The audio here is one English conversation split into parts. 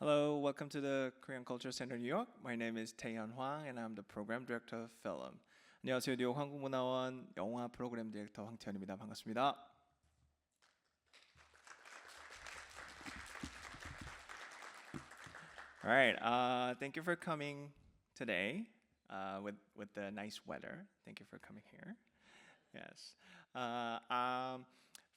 Hello, welcome to the Korean Culture Center New York. My name is Taehyun Hwang and I'm the Program Director of Film. 안녕하세요. 뉴욕 한국문화원 영화 프로그램 디렉터 황태현입니다. 반갑습니다. All right, thank you for coming today with the nice weather. Thank you for coming here. Yes.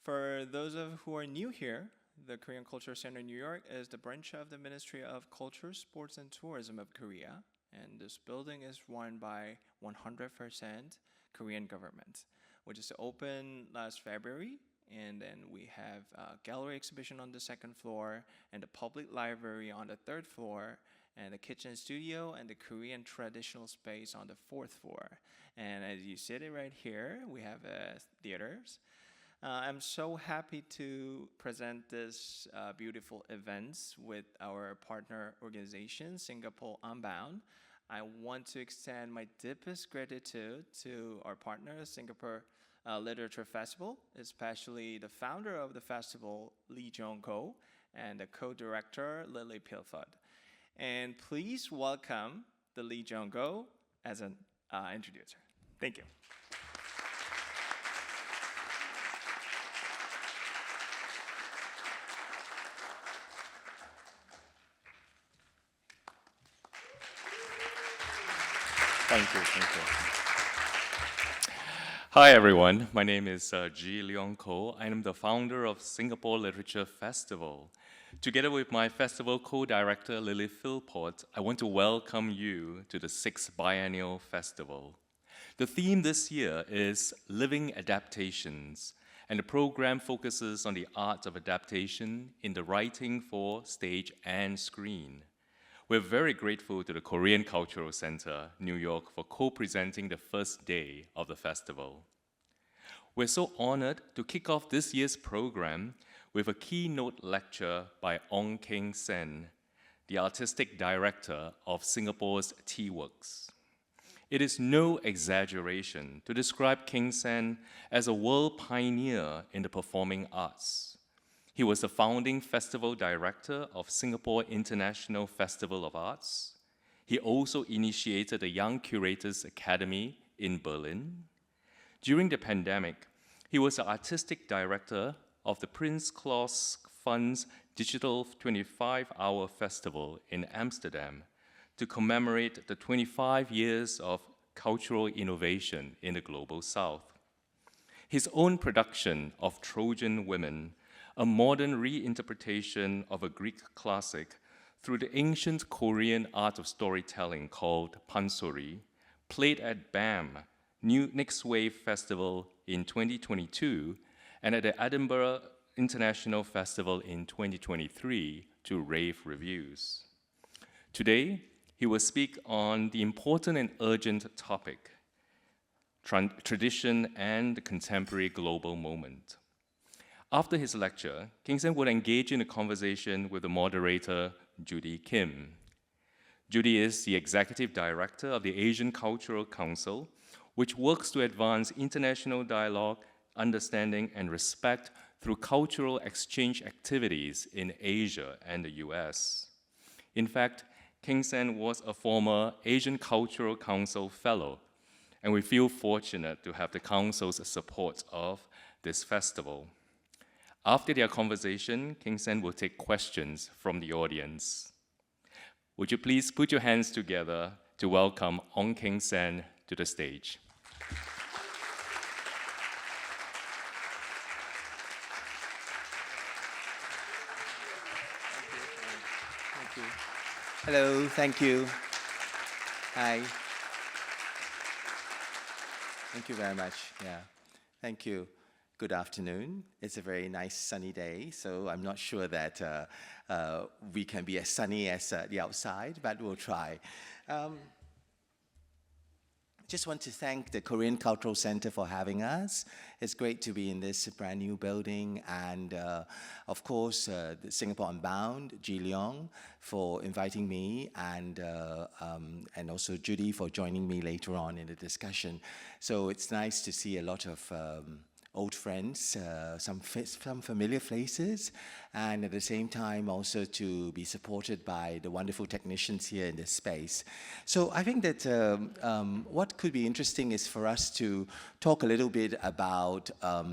For those of who are new here, the Korean Culture Center New York is the branch of the Ministry of Culture, Sports, and Tourism of Korea. And this building is run by 100% Korean government, which is open last February. And then we have a gallery exhibition on the second floor and a public library on the third floor and a kitchen studio and the Korean traditional space on the fourth floor. And as you see it right here, we have theaters. I'm so happy to present this beautiful events with our partner organization, Singapore Unbound. I want to extend my deepest gratitude to our partner, Singapore Literature Festival, especially the founder of the festival, Lee Jong-ko, and the co-director, Lily Pilford. And please welcome the Lee Jong-ko as an introducer. Thank you. Thank you. Hi everyone, my name is Ji Leong Ko. I am the founder of Singapore Literature Festival. Together with my festival co-director Lily Philpott, I want to welcome you to the 6th Biennial Festival. The theme this year is Living Adaptations, and the program focuses on the art of adaptation in the writing for stage and screen. We're very grateful to the Korean Cultural Center, New York, for co-presenting the first day of the festival. We're so honored to kick off this year's program with a keynote lecture by ONG Keng Sen, the artistic director of Singapore's TheatreWorks. It is no exaggeration to describe Keng Sen as a world pioneer in the performing arts. He was the founding festival director of Singapore International Festival of Arts. He also initiated the Young Curators Academy in Berlin. During the pandemic, he was the artistic director of the Prince Claus Fund's digital 25-hour festival in Amsterdam to commemorate the 25 years of cultural innovation in the Global South. His own production of Trojan Women, a modern reinterpretation of a Greek classic through the ancient Korean art of storytelling called pansori, played at BAM, Next Wave Festival in 2022, and at the Edinburgh International Festival in 2023 to rave reviews. Today, he will speak on the important and urgent topic, tradition and the contemporary global moment. After his lecture, Keng Sen will engage in a conversation with the moderator, Judy Kim. Judy is the executive director of the Asian Cultural Council, which works to advance international dialogue, understanding, and respect through cultural exchange activities in Asia and the US. In fact, Keng Sen was a former Asian Cultural Council fellow, and we feel fortunate to have the Council's support of this festival. After their conversation, Keng Sen will take questions from the audience. Would you please put your hands together to welcome ONG Keng Sen to the stage. Thank you. Hello, thank you. Hi. Thank you very much. Yeah, thank you. Good afternoon. It's a very nice sunny day, so I'm not sure that we can be as sunny as the outside, but we'll try. Just want to thank the Korean Cultural Center for having us. It's great to be in this brand new building, and of course, the Singapore Unbound, Ji Leong, for inviting me, and also Judy for joining me later on in the discussion. So it's nice to see a lot of old friends, some familiar faces, and at the same time also to be supported by the wonderful technicians here in this space. So I think that what could be interesting is for us to talk a little bit about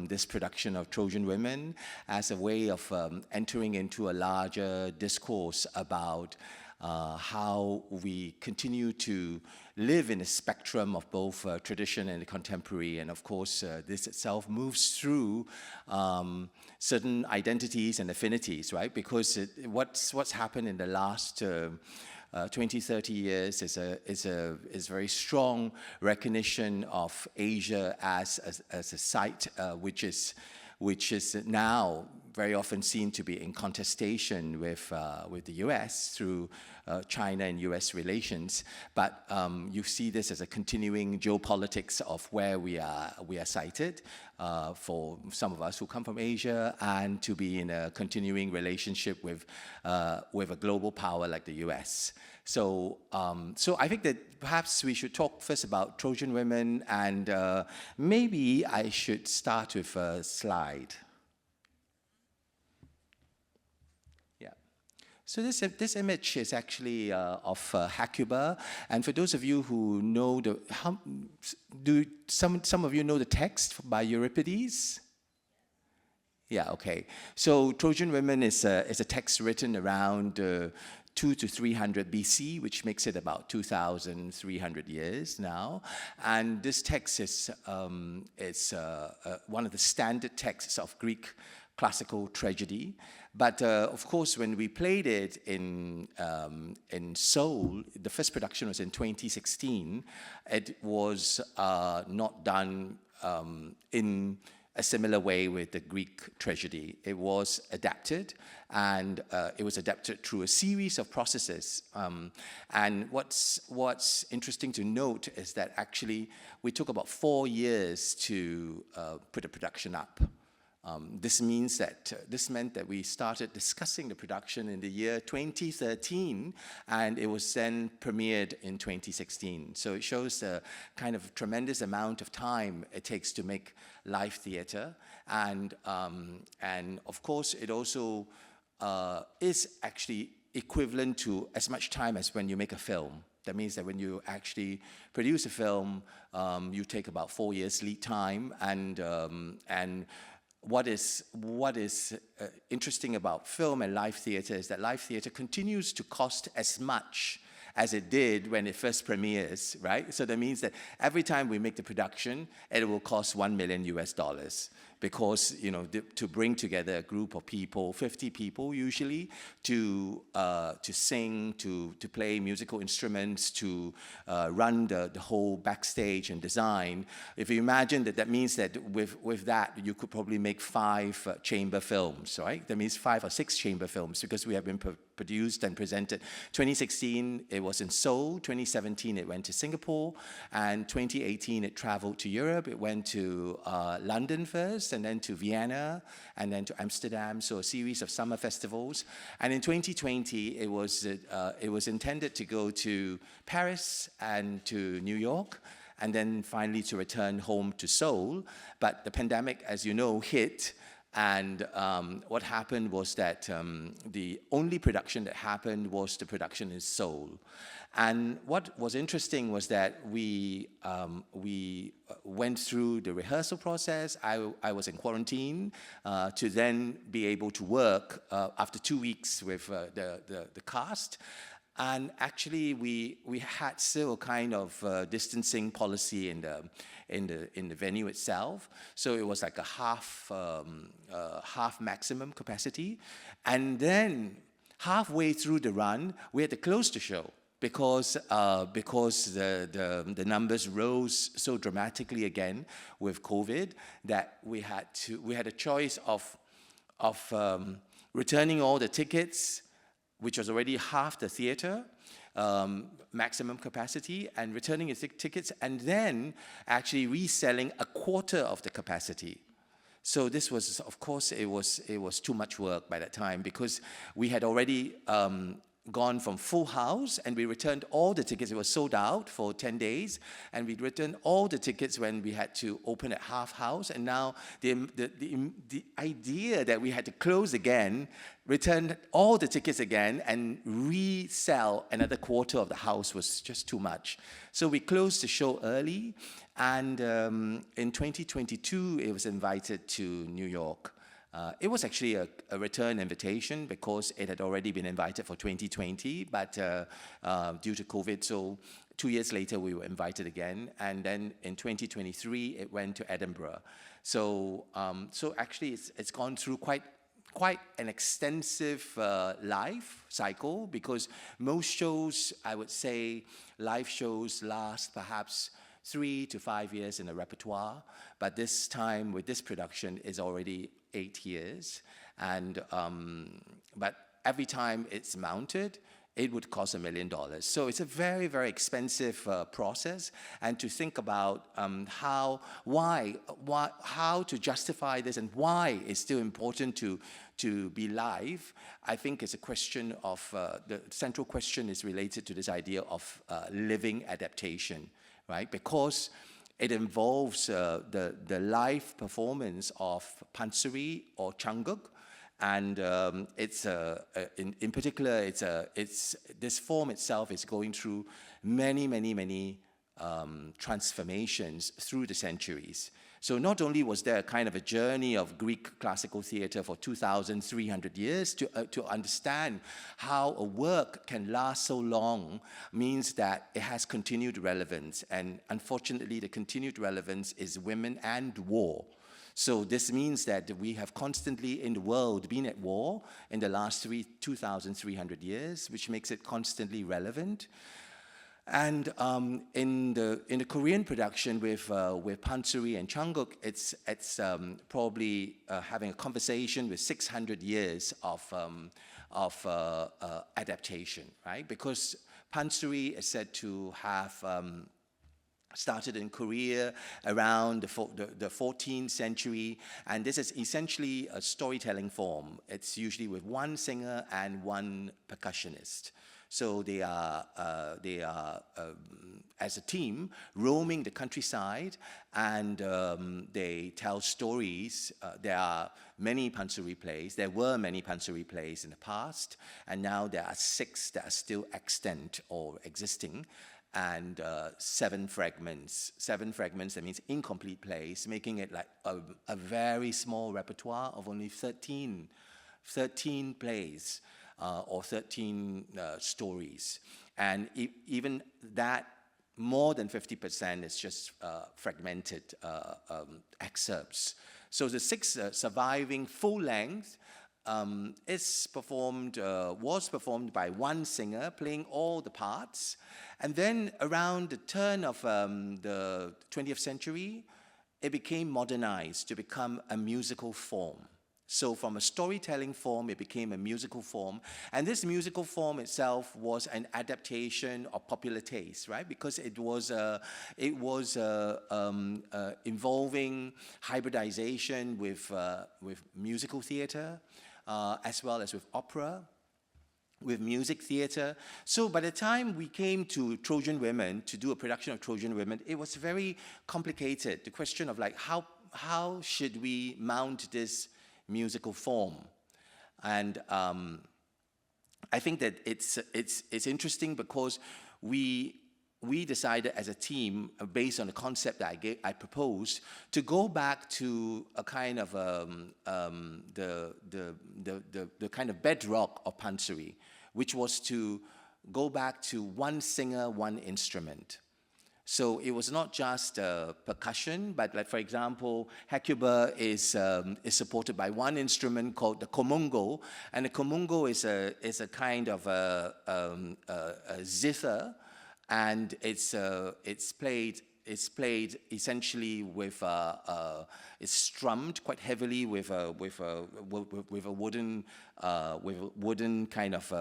this production of Trojan Women as a way of entering into a larger discourse about how we continue to live in a spectrum of both tradition and contemporary, and of course this itself moves through certain identities and affinities, right? Because what's happened in the last 20, 30 years is very strong recognition of Asia as a site which is now very often seen to be in contestation with the US through China and US relations. But you see this as a continuing geopolitics of where we are sited for some of us who come from Asia, and to be in a continuing relationship with a global power like the US. So I think that perhaps we should talk first about Trojan Women, and maybe I should start with a slide. Yeah. So this image is actually of Hecuba, and for those of you who know some of you know the text by Euripides? Yeah, okay. So Trojan Women is a text written around 2 to 300 BC, which makes it about 2,300 years now. And this text is one of the standard texts of Greek classical tragedy. But of course, when we played it in Seoul, the first production was in 2016. It was not done in a similar way with the Greek tragedy. It was adapted, and it was adapted through a series of processes. And what's interesting to note is that actually we took about 4 years to put the production up. This meant that we started discussing the production in the year 2013, and it was then premiered in 2016. So it shows the kind of tremendous amount of time it takes to make live theater, and of course it also is actually equivalent to as much time as when you make a film. That means that when you actually produce a film, you take about 4 years lead time, and what is interesting about film and live theater is that live theater continues to cost as much as it did when it first premieres, right? So that means that every time we make the production, it will cost $1 million US, because to bring together a group of people, 50 people usually, to sing, to play musical instruments, to run the whole backstage and design. If you imagine that means that with that you could probably make 5 chamber films, right? That means 5 or 6 chamber films, because we have been produced and presented. 2016 it was in Seoul, 2017 it went to Singapore, and 2018 it traveled to Europe. It went to London first, and then to Vienna, and then to Amsterdam, so a series of summer festivals. And in 2020 it was intended to go to Paris and to New York, and then finally to return home to Seoul. But the pandemic, as you know, hit. And what happened was that the only production that happened was the production in Seoul. And what was interesting was that we went through the rehearsal process. I was in quarantine to then be able to work after 2 weeks with the cast. And actually, we had still a kind of distancing policy in the venue itself. So it was like a half maximum capacity. And then halfway through the run, we had to close the show because the numbers rose so dramatically again with COVID that we had a choice of returning all the tickets, which was already half the theater, maximum capacity, and returning the tickets, and then actually reselling a quarter of the capacity. So this was, of course, it was too much work by that time, because we had already gone from full house, and we returned all the tickets. It was sold out for 10 days, and we returned all the tickets when we had to open at half house. And now the idea that we had to close again, return all the tickets again, and resell another quarter of the house was just too much. So we closed the show early, and in 2022, it was invited to New York. It was actually a return invitation because it had already been invited for 2020, but due to COVID, so 2 years later we were invited again, and then in 2023 it went to Edinburgh. So actually it's gone through quite an extensive life cycle, because most shows, I would say, live shows last perhaps 3 to 5 years in a repertoire, but this time with this production is already 8 years, and but every time it's mounted, it would cost $1 million. So it's a very, very expensive process, and to think about how to justify this and why it's still important to be live, I think is a question of, the central question is related to this idea of living adaptation, right? Because it involves the live performance of pansori or changgeuk, and in particular, this form itself is going through many transformations through the centuries. So not only was there a kind of a journey of Greek classical theater for 2,300 years to understand how a work can last so long, means that it has continued relevance. And unfortunately, the continued relevance is women and war. So this means that we have constantly in the world been at war in the last 2,300 years, which makes it constantly relevant. And in the Korean production with pansori and changgeuk, it's probably having a conversation with 600 years of adaptation, right? Because pansori is said to have started in Korea around the 14th century, and this is essentially a storytelling form. It's usually with one singer and one percussionist. So they are as a team, roaming the countryside, and they tell stories. There are many pansori plays. There were many pansori plays in the past, and now there are 6 that are still extant or existing, and 7 fragments. 7 fragments, that means incomplete plays, making it like a very small repertoire of only 13 plays. Or 13 stories. And even that, more than 50% is just fragmented excerpts. So the 6 surviving full length was performed by one singer playing all the parts. And then around the turn of the 20th century, it became modernized to become a musical form. So from a storytelling form, it became a musical form. And this musical form itself was an adaptation of popular taste, right? Because it was involving hybridization with musical theater, as well as with opera, with music theater. So by the time we came to Trojan Women, to do a production of Trojan Women, it was very complicated. The question of like, how should we mount this musical form? And I think that it's interesting because we decided as a team, based on the concept that I proposed, to go back to a kind of the kind of bedrock of pansori, which was to go back to one singer, one instrument. So it was not just percussion, but like, for example, Hecuba is supported by one instrument called the komungo, and the komungo is a kind of a zither, and it's played essentially with it's strummed quite heavily with a wooden kind of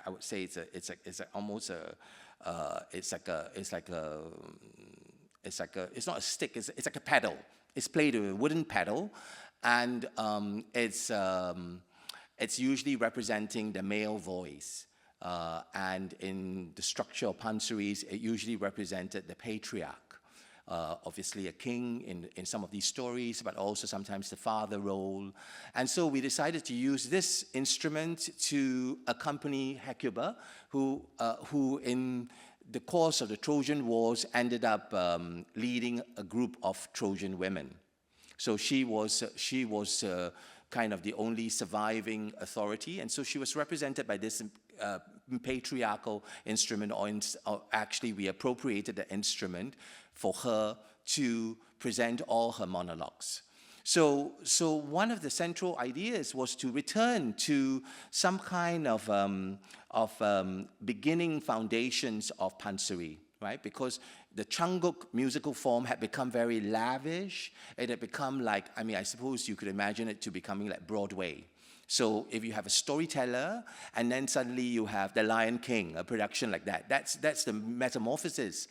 I would say it's almost a it's not a stick, it's like a pedal. It's played with a wooden pedal, and it's usually representing the male voice. And in the structure of pansaris, it usually represented the patriarch. Obviously a king in some of these stories, but also sometimes the father role. And so we decided to use this instrument to accompany Hecuba, who in the course of the Trojan Wars ended up leading a group of Trojan women. So she was kind of the only surviving authority, and so she was represented by this patriarchal instrument, or actually we appropriated the instrument for her to present all her monologues. So one of the central ideas was to return to some kind of beginning foundations of pansari, right? Because the changgeuk musical form had become very lavish. It had become like, I mean, I suppose you could imagine it to becoming like Broadway. So if you have a storyteller, and then suddenly you have The Lion King, a production like that, that's the metamorphosis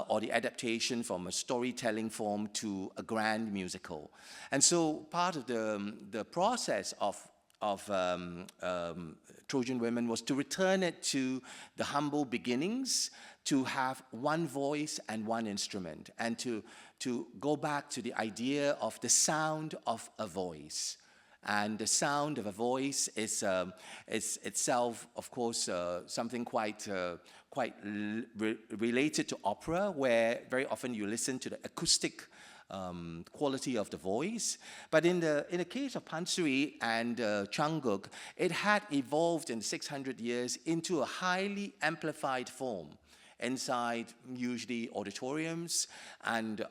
or the adaptation from a storytelling form to a grand musical. And so part of the process of Trojan Women was to return it to the humble beginnings, to have one voice and one instrument, and to go back to the idea of the sound of a voice. And the sound of a voice is itself, of course, something quite related to opera, where very often you listen to the acoustic quality of the voice. But in the case of pansari and changgeuk, it had evolved in 600 years into a highly amplified form inside usually auditoriums and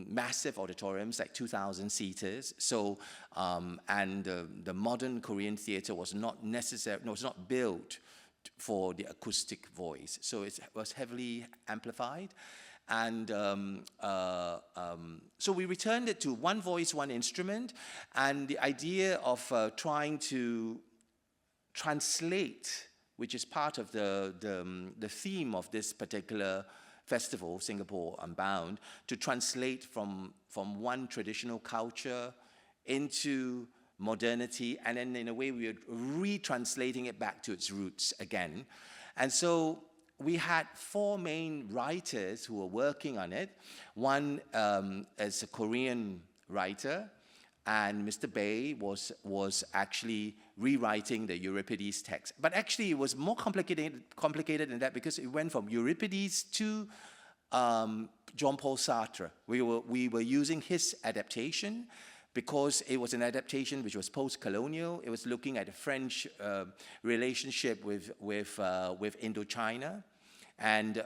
massive auditoriums like 2,000 seaters. So and the modern Korean theater was not built for the acoustic voice. So it was heavily amplified. And so we returned it to one voice, one instrument, and the idea of trying to translate, which is part of the theme of this particular festival, Singapore Unbound, to translate from one traditional culture into modernity, and then in a way we were retranslating it back to its roots again. And so we had four main writers who were working on it. One is a Korean writer, and Mr. Bay was actually rewriting the Euripides text. But actually it was more complicated than that, because it went from Euripides to Jean-Paul Sartre. We were using his adaptation, because it was an adaptation which was post-colonial. It was looking at the French relationship with Indochina. And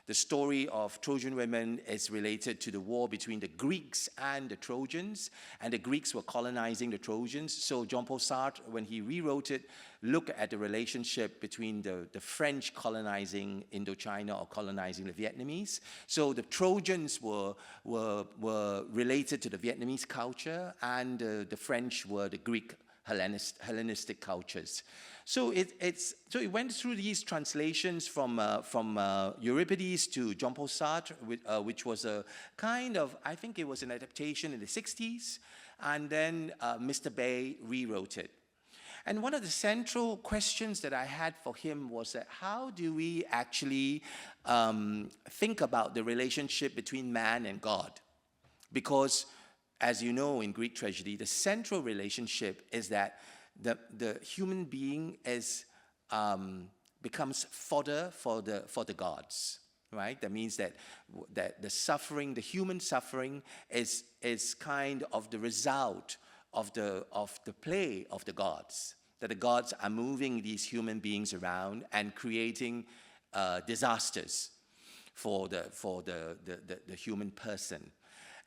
the story of Trojan Women is related to the war between the Greeks and the Trojans, and the Greeks were colonizing the Trojans. So Jean-Paul Sartre, when he rewrote it, looked at the relationship between the French colonizing Indochina or colonizing the Vietnamese. So the Trojans were related to the Vietnamese culture, and the French were the Greek Hellenistic cultures. So it went through these translations from Euripides to Jean-Paul Sartre, which was a kind of, I think it was an adaptation in the 60s, and then Mr. Bay rewrote it. And one of the central questions that I had for him was that how do we actually think about the relationship between man and God? Because, as you know, in Greek tragedy, the central relationship is that the human being becomes fodder for the gods, right? That means that the suffering, the human suffering, is kind of the result of the play of the gods. That the gods are moving these human beings around and creating disasters for the human person.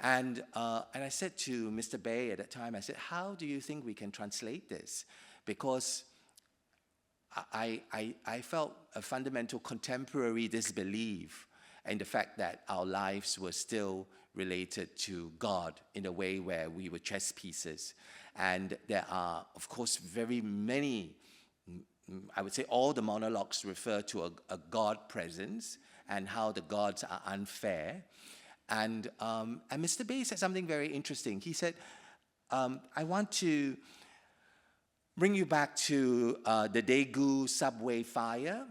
And I said to Mr. Bay at that time, I said, how do you think we can translate this? Because I felt a fundamental contemporary disbelief in the fact that our lives were still related to God in a way where we were chess pieces. And there are, of course, very many, I would say all the monologues refer to a God presence and how the gods are unfair. And Mr. Bay said something very interesting. He said, I want to bring you back to the Daegu subway fire,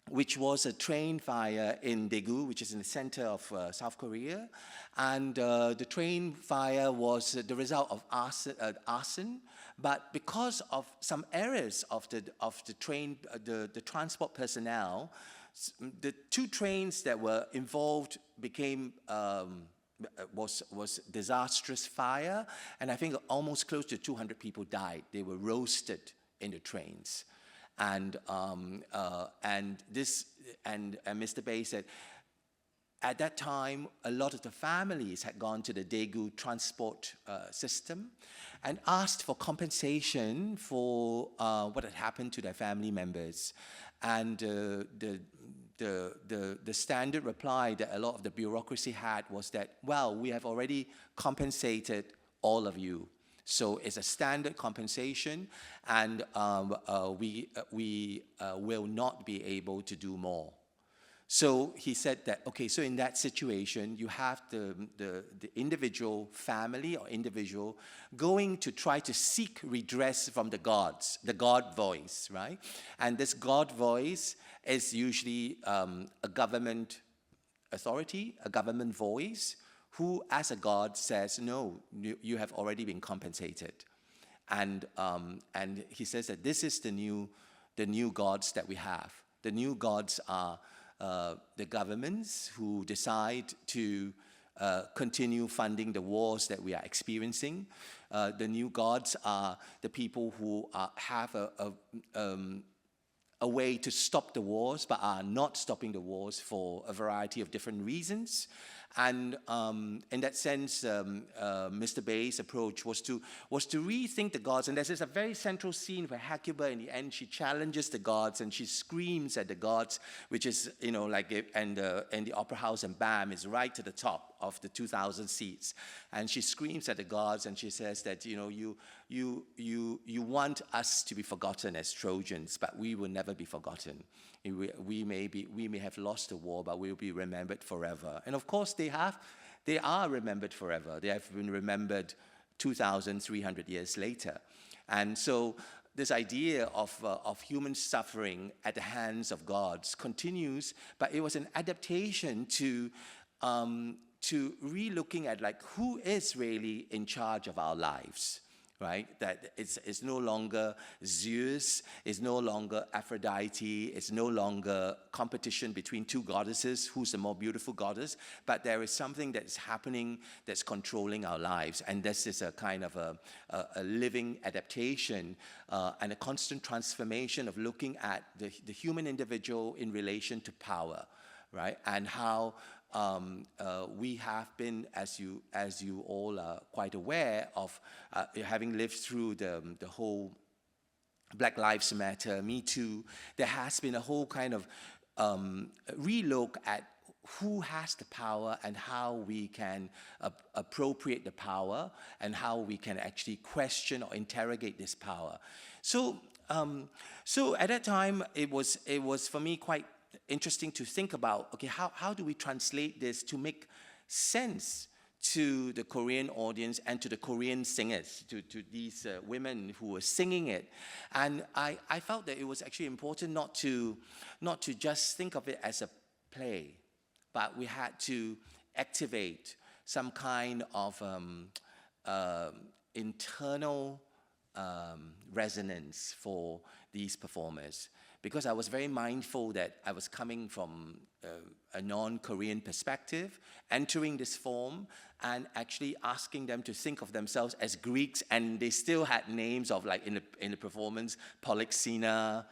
which was a train fire in Daegu, which is in the center of South Korea. And the train fire was the result of arson, but because of some errors of the train, the transport personnel, the two trains that were involved became was disastrous fire, and I think almost close to 200 people died. They were roasted in the trains, and Mr. Bay said, at that time, a lot of the families had gone to the Daegu transport system and asked for compensation for what had happened to their family members. And the standard reply that a lot of the bureaucracy had was that, well, we have already compensated all of you. So it's a standard compensation, and we will not be able to do more. So he said that, okay, so in that situation, you have the individual family or individual going to try to seek redress from the gods, the God voice, right? And this God voice is usually a government authority, a government voice, who as a god says, no, you have already been compensated. And he says that this is the new gods that we have. The new gods are the governments who decide to continue funding the wars that we are experiencing. The new gods are the people who have a way to stop the wars, but are not stopping the wars for a variety of different reasons. And in that sense, Mr. Bay's approach was to rethink the gods. And there's a very central scene where Hecuba, in the end, she challenges the gods and she screams at the gods, which is, you know, like, and the Opera House and BAM is right to the top of the 2,000 seats. And she screams at the gods and she says that, you know, you want us to be forgotten as Trojans, but we will never be forgotten. We may have lost the war, but we'll be remembered forever. And of course, they are remembered forever. They have been remembered 2,300 years later. And so this idea of human suffering at the hands of gods continues, but it was an adaptation to re-looking at, like, who is really in charge of our lives, right? That it's no longer Zeus, it's no longer Aphrodite, it's no longer competition between two goddesses, who's the more beautiful goddess, but there is something that's happening that's controlling our lives. And this is a kind of a living adaptation and a constant transformation of looking at the human individual in relation to power, right? And how we have been, as you all are quite aware of, having lived through the whole Black Lives Matter, Me Too, there has been a whole kind of relook at who has the power and how we can appropriate the power and how we can actually question or interrogate this power. So at that time, it was for me quite interesting to think about, okay, how do we translate this to make sense to the Korean audience and to the Korean singers, to these women who were singing it. And I felt that it was actually important not to just think of it as a play, but we had to activate some kind of internal resonance for these performers. Because I was very mindful that I was coming from a non-Korean perspective, entering this form, and actually asking them to think of themselves as Greeks, and they still had names of, like, in the performance, Polyxena,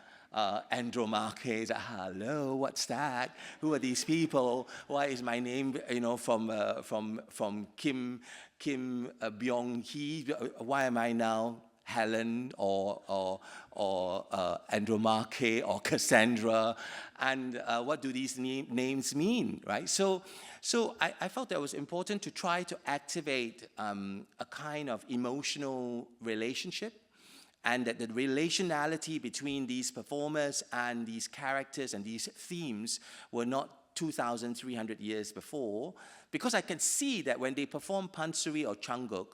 Andromache. Hello, what's that? Who are these people? Why is my name, you know, from Kim Byung-hee? Why am I now Helen or Andromache or Cassandra, and what do these names mean, right? So I felt that it was important to try to activate a kind of emotional relationship, and that the relationality between these performers and these characters and these themes were not 2,300 years before, because I can see that when they perform Pansori or Changgeuk,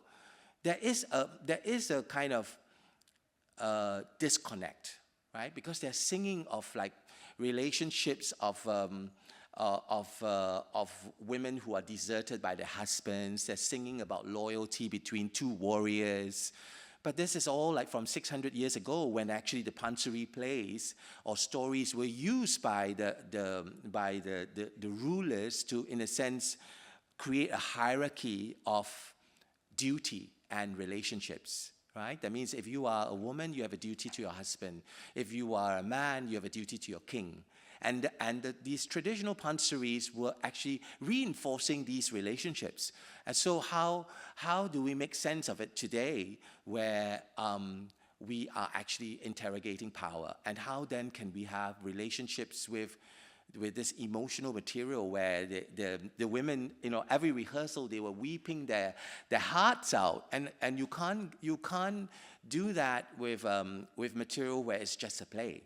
there is a kind of disconnect, right? Because they're singing of like relationships of women who are deserted by their husbands. They're singing about loyalty between two warriors. But this is all like from 600 years ago, when actually the pansori plays or stories were used by the rulers to, in a sense, create a hierarchy of duty and relationships. Right? That means if you are a woman, you have a duty to your husband. If you are a man, you have a duty to your king. And these traditional pansaris were actually reinforcing these relationships. And so how do we make sense of it today, where we are actually interrogating power? And how then can we have relationships with this emotional material, where the women, you know, every rehearsal they were weeping their hearts out, and you can't do that with material where it's just a play,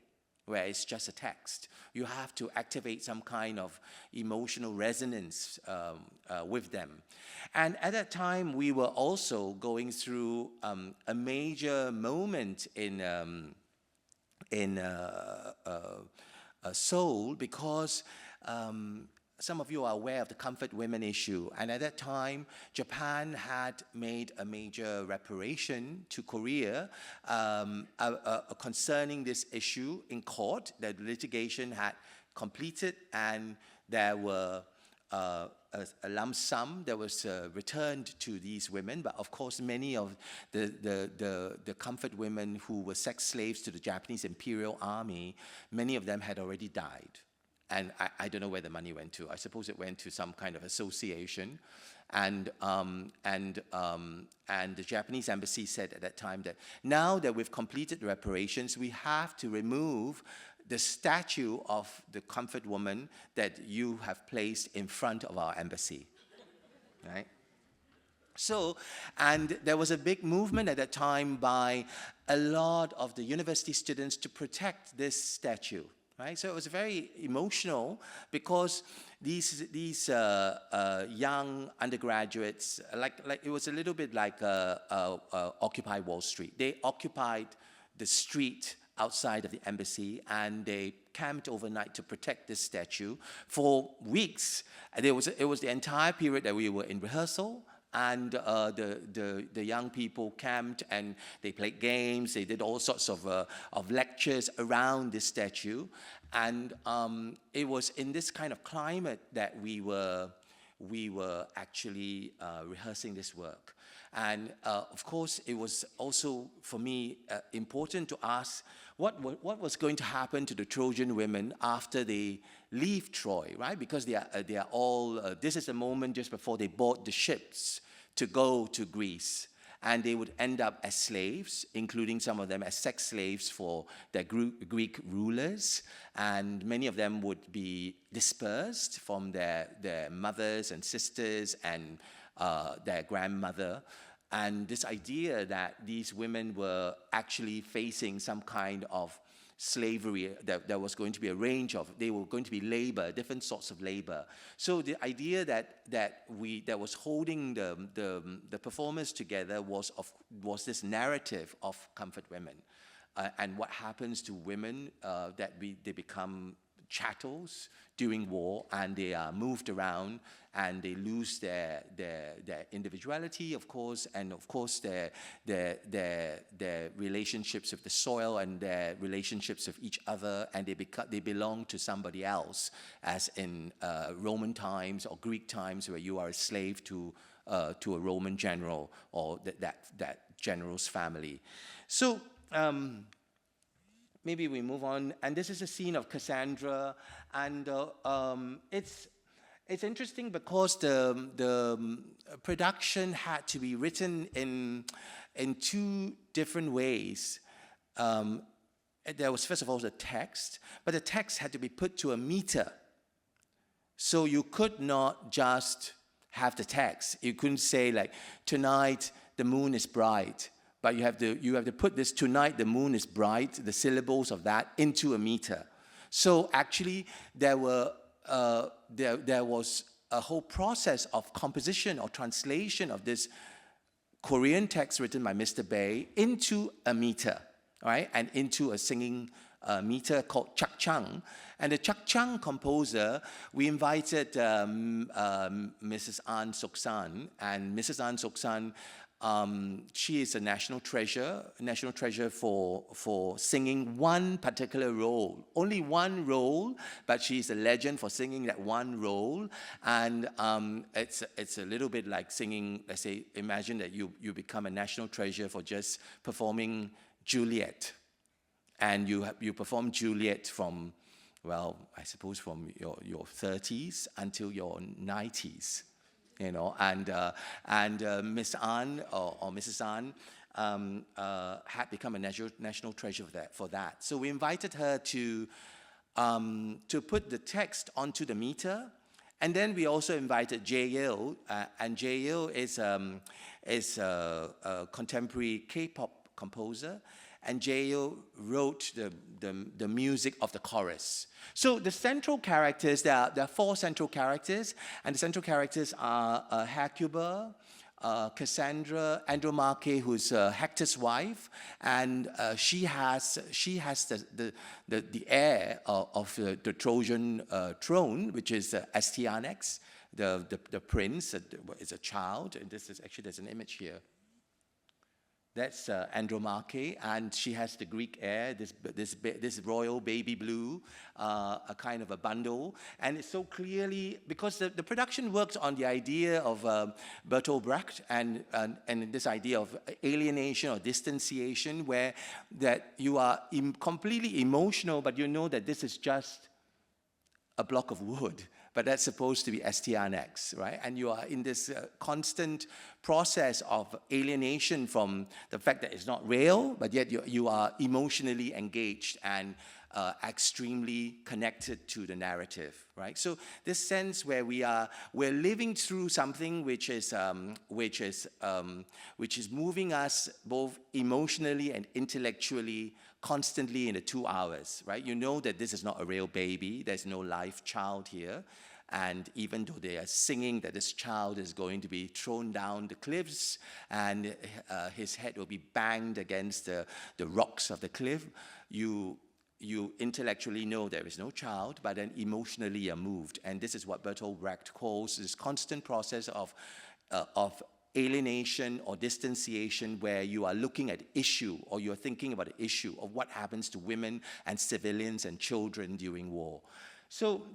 where it's just a text. You have to activate some kind of emotional resonance with them. And at that time, we were also going through a major moment in Seoul, because some of you are aware of the comfort women issue. And at that time, Japan had made a major reparation to Korea concerning this issue in court. The litigation had completed, and there were a lump sum that was returned to these women. But of course, many of the comfort women who were sex slaves to the Japanese Imperial Army, many of them had already died. And I don't know where the money went to. I suppose it went to some kind of association. And the Japanese embassy said at that time that now that we've completed the reparations, we have to remove the statue of the comfort woman that you have placed in front of our embassy, right? So, and there was a big movement at that time by a lot of the university students to protect this statue, right? So it was very emotional, because these young undergraduates, like it was a little bit like Occupy Wall Street. They occupied the street outside of the embassy, and they camped overnight to protect this statue for weeks. And it was the entire period that we were in rehearsal, and the young people camped, and they played games. They did all sorts of lectures around this statue, and it was in this kind of climate that we were actually rehearsing this work. And of course, it was also for me important to ask what was going to happen to the Trojan women after they leave Troy, right? Because they are all, this is the moment just before they board the ships to go to Greece. And they would end up as slaves, including some of them as sex slaves for their Greek rulers. And many of them would be dispersed from their mothers and sisters and their grandmother. And this idea that these women were actually facing some kind of slavery, that there was going to be a range of, they were going to be labor, different sorts of labor. So the idea that was holding the performers together was this narrative of comfort women, and what happens to women, that they become chattels during war, and they are moved around, and they lose their individuality, of course, and of course their relationships with the soil and their relationships with each other, and they belong to somebody else, as in Roman times or Greek times, where you are a slave to a Roman general or that general's family. So maybe we move on, and this is a scene of Cassandra, and it's interesting because the production had to be written in two different ways. There was, first of all, the text, but the text had to be put to a meter. So you could not just have the text. You couldn't say, like, tonight the moon is bright, but you have to put this, tonight the moon is bright, the syllables of that, into a meter. So actually there was a whole process of composition or translation of this Korean text written by Mr. Bae into a meter. right? And into a singing meter called changgeuk. And the changgeuk composer, we invited Mrs. An Suk-san, and Mrs. An Suk-san, she is a national treasure for singing one particular role, only one role, but she's a legend for singing that one role. And it's a little bit like singing, let's say, imagine that you become a national treasure for just performing Juliet. And you perform Juliet from, well, I suppose from your 30s until your 90s. You know, and Miss An or Mrs. An had become a national treasure for that. So we invited her to put the text onto the meter, and then we also invited Jae-il, and Jae-il is a contemporary K-pop composer, and Jae-il wrote the music of the chorus. So the central characters, there are 4 central characters, and the central characters are Hecuba, Cassandra, Andromache, who's Hector's wife, and she has the heir of the Trojan throne, which is Astyanax, the prince, is a child, and there's an image here. That's Andromache, and she has the Greek heir, this royal baby blue, a kind of a bundle. And it's so clearly, because the production works on the idea of Bertolt Brecht and this idea of alienation or distanciation, where that you are completely emotional, but you know that this is just a block of wood. But that's supposed to be Astyanax, right? And you are in this constant process of alienation from the fact that it's not real, but yet you are emotionally engaged and extremely connected to the narrative, right? So this sense where we're living through something which is moving us both emotionally and intellectually constantly in the 2 hours, right? You know that this is not a real baby. There's no live child here. And even though they are singing that this child is going to be thrown down the cliffs and his head will be banged against the rocks of the cliff, you intellectually know there is no child, but then emotionally you're moved. And this is what Bertolt Brecht calls this constant process of alienation or distanciation, where you are looking at issue, or you're thinking about the issue of what happens to women and civilians and children during war. So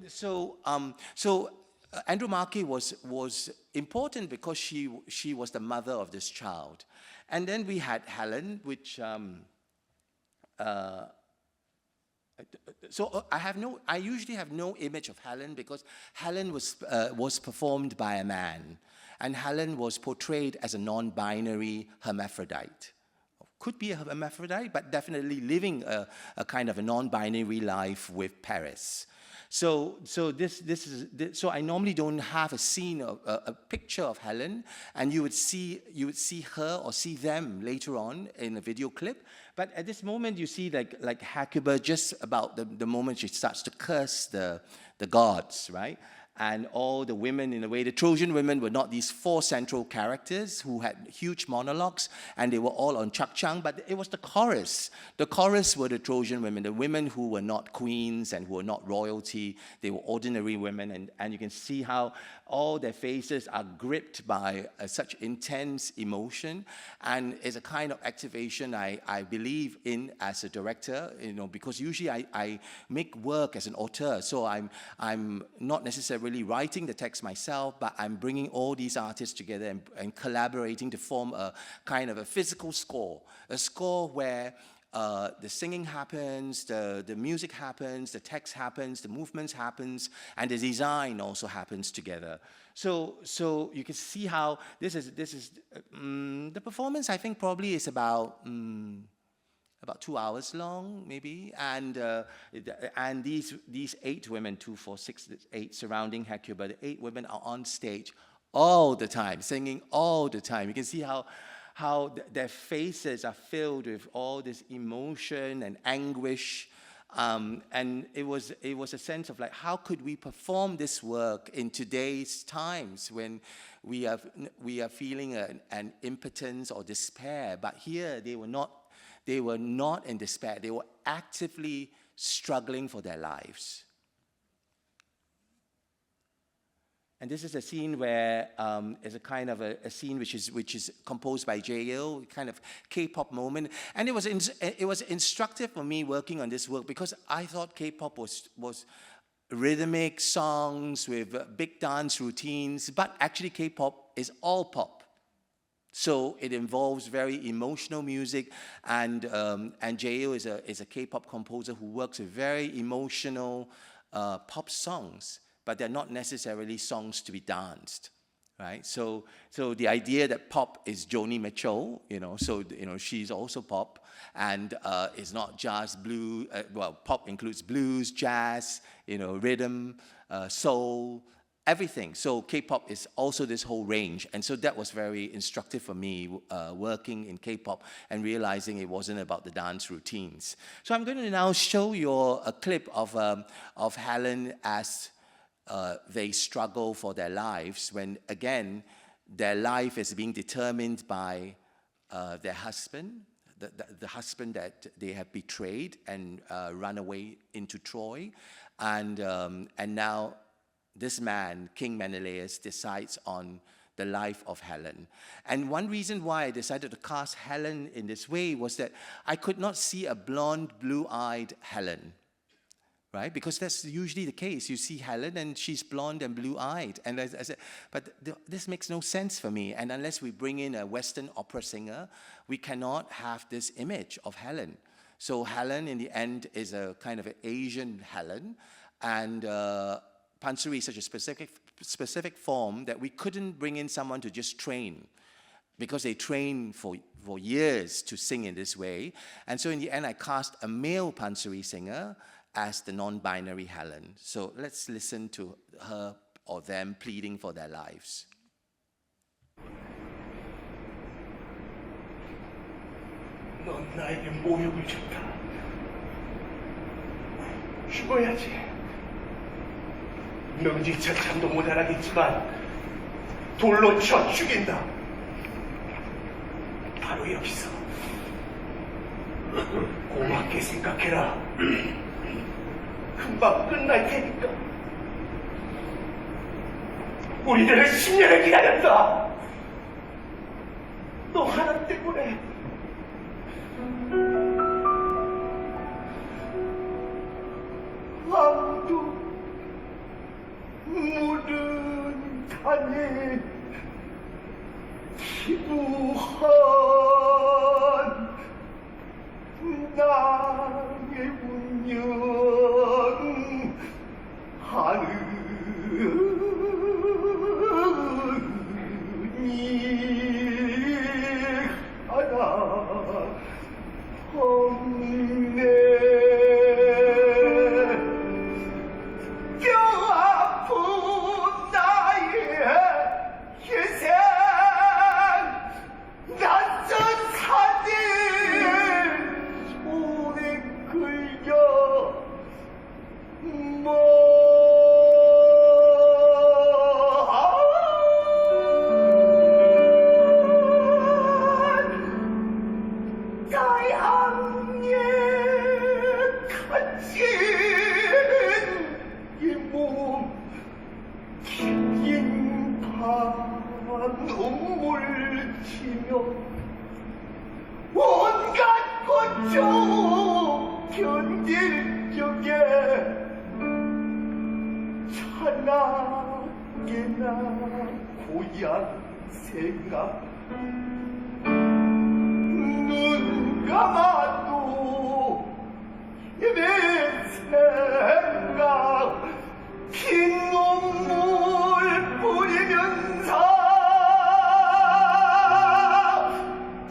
Andromache was important because she was the mother of this child. And then we had Helen, which so I usually have no image of Helen, because Helen was performed by a man, and Helen was portrayed as a non-binary hermaphrodite. Could be a hermaphrodite, but definitely living a kind of a non-binary life with Paris. So I normally don't have a scene, a picture of Helen, and you would see her or see them later on in a video clip. But at this moment, you see like Hecuba, just about the moment she starts to curse the gods, right? And all the women, in a way, the Trojan women were not these 4 central characters who had huge monologues, and they were all on changgeuk, but it was the chorus. The chorus were the Trojan women, the women who were not queens and who were not royalty. They were ordinary women, and you can see how all their faces are gripped by such intense emotion, and it's a kind of activation I believe in as a director, because usually I make work as an auteur, so I'm not necessarily writing the text myself, but I'm bringing all these artists together and collaborating to form a kind of a physical score, a score where the singing happens, the music happens, the text happens, the movements happens, and the design also happens together. So you can see how this is the performance. I think probably is about 2 hours long, maybe, and these 8 women, 2, 4, 6, 8, surrounding Hecuba, the 8 women are on stage all the time, singing all the time. You can see how their faces are filled with all this emotion and anguish, and it was a sense of like, how could we perform this work in today's times when we are feeling an impotence or despair? But here they were not. They were not in despair. They were actively struggling for their lives. And this is a scene where it's a kind of a scene which is composed by Jae-il, kind of K-pop moment. And it was instructive for me working on this work because I thought K-pop was rhythmic songs with big dance routines, but actually K-pop is all pop. So it involves very emotional music, and Jae-il is a K-pop composer who works with very emotional pop songs, but they're not necessarily songs to be danced, right? So the idea that pop is Joni Mitchell, she's also pop, and it's not just blues. Well, pop includes blues, jazz, rhythm, soul, everything. So K-pop is also this whole range, and so that was very instructive for me working in K-pop and realizing it wasn't about the dance routines. So I'm going to now show you a clip of Helen as they struggle for their lives when, again, their life is being determined by their husband, the husband that they have betrayed and run away into Troy. And now this man, King Menelaus, decides on the life of Helen. And one reason why I decided to cast Helen in this way was that I could not see a blonde, blue-eyed Helen. Right? Because that's usually the case. You see Helen and she's blonde and blue-eyed. And I said, but this makes no sense for me. And unless we bring in a Western opera singer, we cannot have this image of Helen. So Helen, in the end, is a kind of an Asian Helen. And Pansori is such a specific form that we couldn't bring in someone to just train, because they train for years to sing in this way. And so in the end, I cast a male Pansori singer as the non-binary Helen. So let's listen to her or them pleading for their lives. 넌 나에게 모욕을 줬다. 죽어야지. 능지처참도 모자라겠지만 돌로 쳐 죽인다. 바로 여기서. 고맙게 생각해라. 금방 끝날 테니까. 우리들은 10년을 기다렸다. 너 하나 때문에. 아무도 모든 단에 기부한 나의 운명 하느니 하나 없네. 뼈아픈 나의 희생 낯선 사진 손에 끌려 다양에 갇힌 이 몸 긴 밤 눈물 치며 온갖 고통 견딜 적에 찬나게나 고향 생각 눈 감아도 힘의 생각 긴 눈물 뿌리면서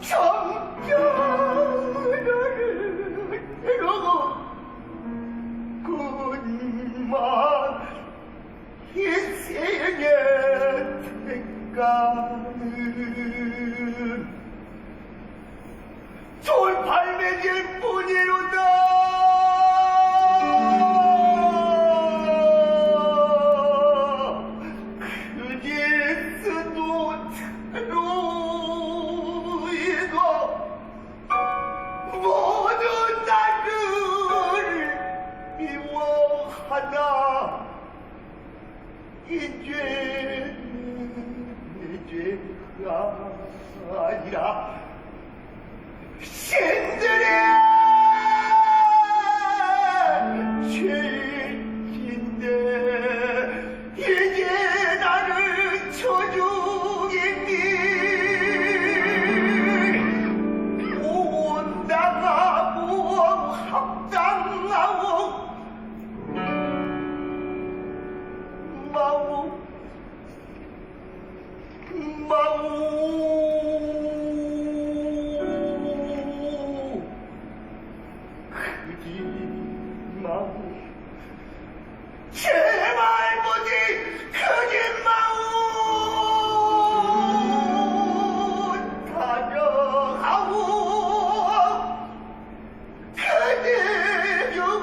정겨를 이루고 그만 희생의 대가는 아니라 신들의 죄인인데 이제 나를 쳐주겠니 온당하고 합당하고 마우 그지 마우 제발 보지 그지 마우 다정하고 그지 병은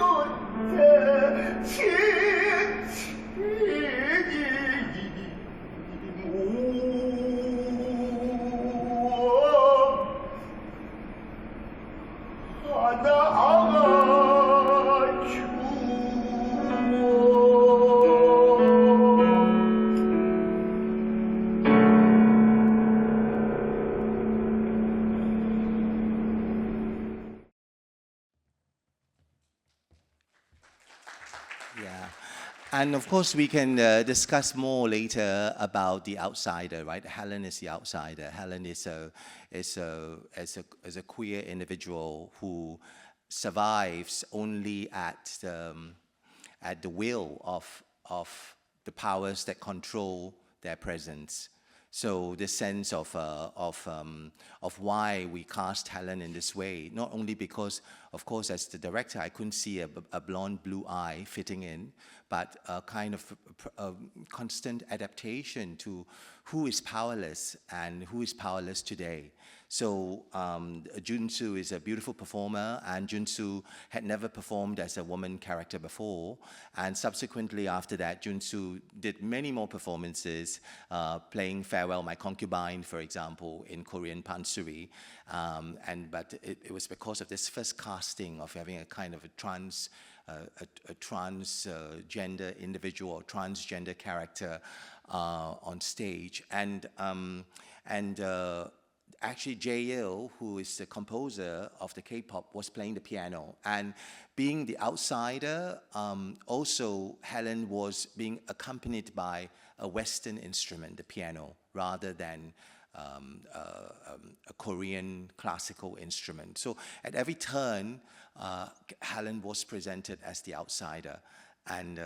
Yeah. And of course, we can discuss more later about the outsider, right? Helen is the outsider. Helen is a queer individual who survives only at the will of the powers that control their presence. So this sense of why we cast Helen in this way, not only because, of course, as the director, I couldn't see a blonde blue eye fitting in, but a kind of constant adaptation to who is powerless and who is powerless today. So Junsu is a beautiful performer, and Junsu had never performed as a woman character before. And subsequently after that, Junsu did many more performances, playing Farewell My Concubine, for example, in Korean pansori. But it was because of this first casting of having a kind of a transgender individual or transgender character on stage. Actually, Jae-il, who is the composer of the K-pop, was playing the piano. And being the outsider, also Helen was being accompanied by a Western instrument, the piano, rather than a Korean classical instrument. So at every turn, Helen was presented as the outsider. And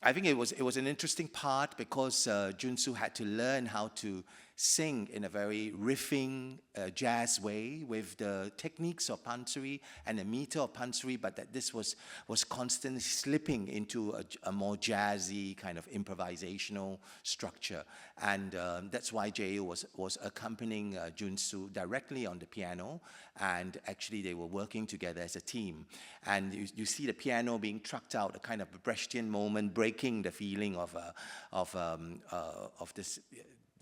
I think it was an interesting part because Junsu had to learn how to sing in a very riffing jazz way with the techniques of pansori and the meter of pansori, but that this was constantly slipping into a more jazzy kind of improvisational structure. And that's why Jae-il was accompanying Junsu directly on the piano, and actually they were working together as a team. And you see the piano being trucked out, a kind of Brechtian moment, breaking the feeling of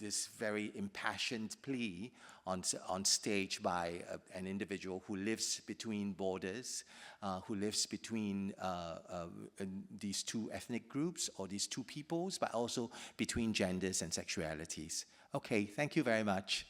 this very impassioned plea on stage by an individual who lives between borders, who lives between these two ethnic groups or these two peoples, but also between genders and sexualities. Okay, thank you very much.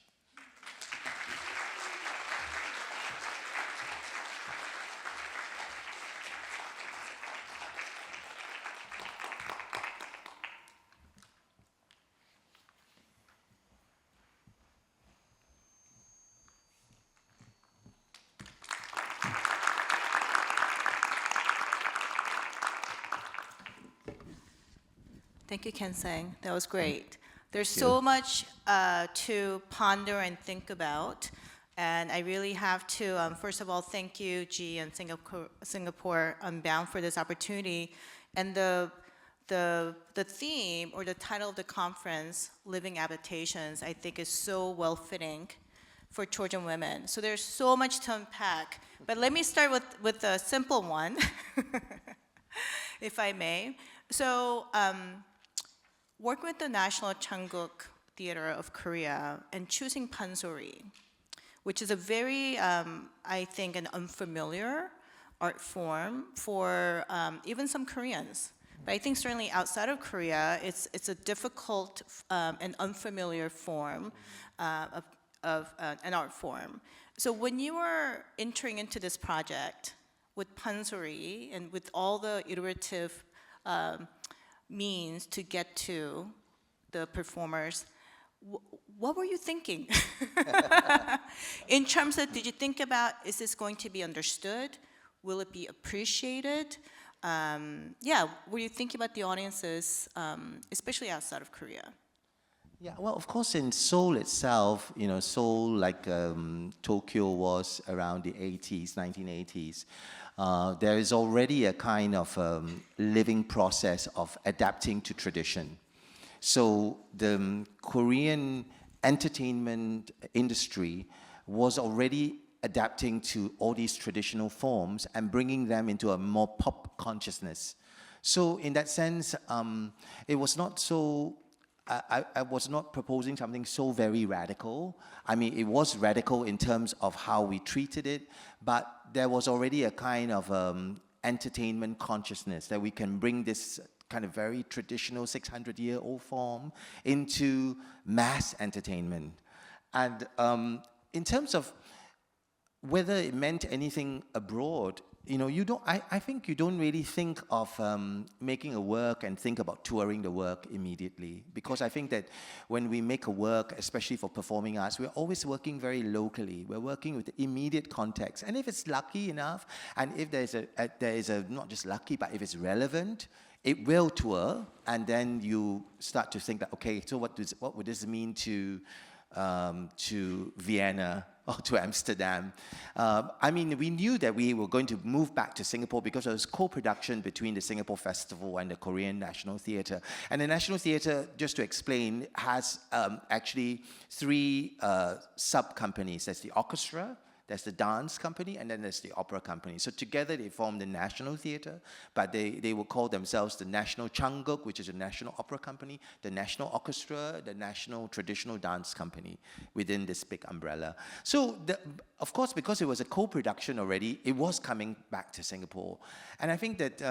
Thank you, Keng Sen. That was great. There's so much to ponder and think about. And I really have to, first of all, thank you, G and Singapore Unbound for this opportunity. And the theme or the title of the conference, Living Adaptations, I think is so well-fitting for Trojan women. So there's so much to unpack. But let me start with a simple one, if I may. So, working with the National Changgeuk Theater of Korea and choosing pansori, which is a very, I think, an unfamiliar art form for even some Koreans. But I think certainly outside of Korea, it's a difficult and unfamiliar form of an art form. So when you were entering into this project with pansori and with all the iterative means to get to the performers, what were you thinking? In terms of, did you think about, is this going to be understood? Will it be appreciated? Were you thinking about the audiences, especially outside of Korea? Yeah, well, of course, in Seoul itself, Seoul, like Tokyo was around the 80s, 1980s, there is already a kind of living process of adapting to tradition. So the Korean entertainment industry was already adapting to all these traditional forms and bringing them into a more pop consciousness. So in that sense, it was not so, I was not proposing something so very radical. I mean, it was radical in terms of how we treated it, but there was already a kind of entertainment consciousness that we can bring this kind of very traditional 600-year-old form into mass entertainment. And in terms of whether it meant anything abroad, I think you don't really think of making a work and think about touring the work immediately. Because I think that when we make a work, especially for performing arts, we're always working very locally. We're working with the immediate context. And if it's lucky enough, and if there is a not just lucky, but if it's relevant, it will tour. And then you start to think that, okay, so what would this mean to Vienna or to Amsterdam? I mean, we knew that we were going to move back to Singapore because there was co-production between the Singapore Festival and the Korean National Theatre. And the National Theatre, just to explain, has actually three sub-companies. There's the orchestra, there's the dance company, and then there's the opera company. So together they form the National Theatre, but they will call themselves the National Changgeuk, which is a national opera company, the National Orchestra, the National Traditional Dance Company within this big umbrella. So, of course, because it was a co-production already, it was coming back to Singapore. And I think that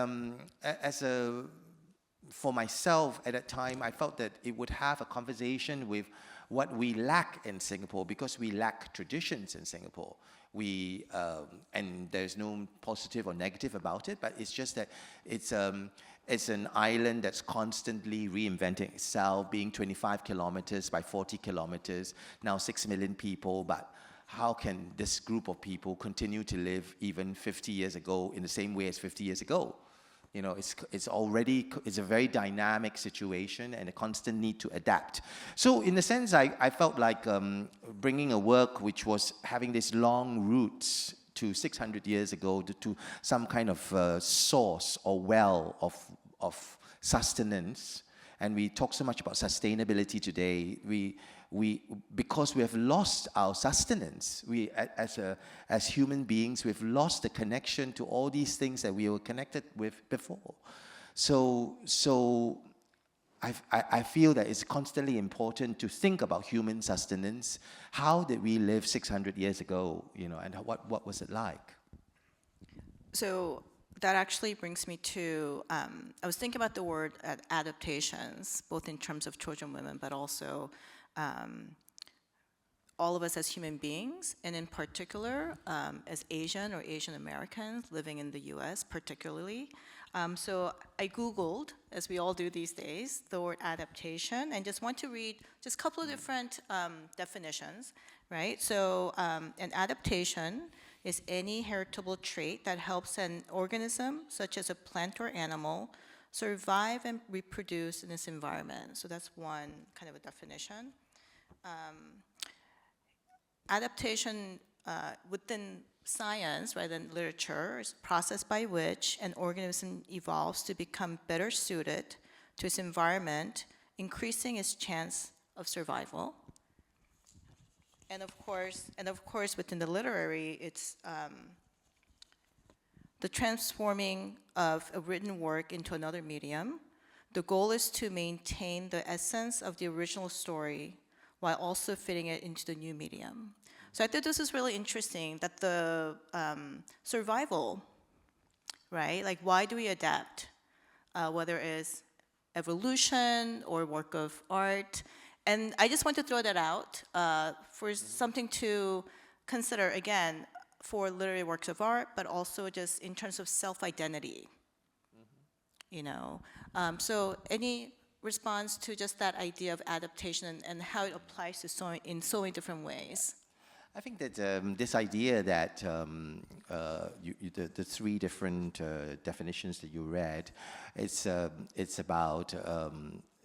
for myself at that time, I felt that it would have a conversation with what we lack in Singapore, because we lack traditions in Singapore. And there's no positive or negative about it, but it's just that it's an island that's constantly reinventing itself, being 25 kilometers by 40 kilometers, now 6 million people, but how can this group of people continue to live even 50 years ago in the same way as 50 years ago? It's a very dynamic situation and a constant need to adapt. So in a sense, I felt like bringing a work which was having these long roots to 600 years ago to some kind of source or well of sustenance. And we talk so much about sustainability today. Because we have lost our sustenance, as human beings, we've lost the connection to all these things that we were connected with before. So I feel that it's constantly important to think about human sustenance. How did we live 600 years ago, and what was it like? So that actually brings me to, I was thinking about the word adaptations, both in terms of Trojan Women, but also all of us as human beings, and in particular as Asian or Asian Americans living in the US particularly. So I Googled, as we all do these days, the word adaptation, and just want to read just a couple of different definitions, right? So an adaptation is any heritable trait that helps an organism, such as a plant or animal, survive and reproduce in its environment. So that's one kind of a definition. Adaptation within science, rather than literature, is a process by which an organism evolves to become better suited to its environment, increasing its chance of survival. And of course, within the literary, it's the transforming of a written work into another medium. The goal is to maintain the essence of the original story while also fitting it into the new medium. So I think this is really interesting, that the survival, right? Like, why do we adapt? whether it's evolution or work of art. And I just want to throw that out for something to consider, again, for literary works of art, but also just in terms of self-identity. You know, so any response to just that idea of adaptation and how it applies to in so many different ways? I think that this idea that the three different definitions that you read, it's about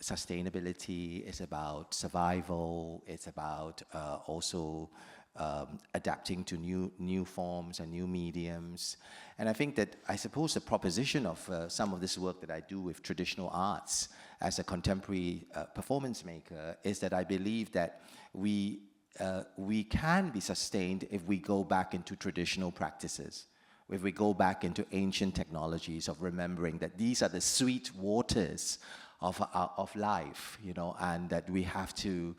sustainability, it's about survival, it's about also adapting to new forms and new mediums. And I think that, I suppose, the proposition of some of this work that I do with traditional arts as a contemporary performance maker is that I believe that we can be sustained if we go back into traditional practices, if we go back into ancient technologies of remembering that these are the sweet waters of life, you know, and that we have to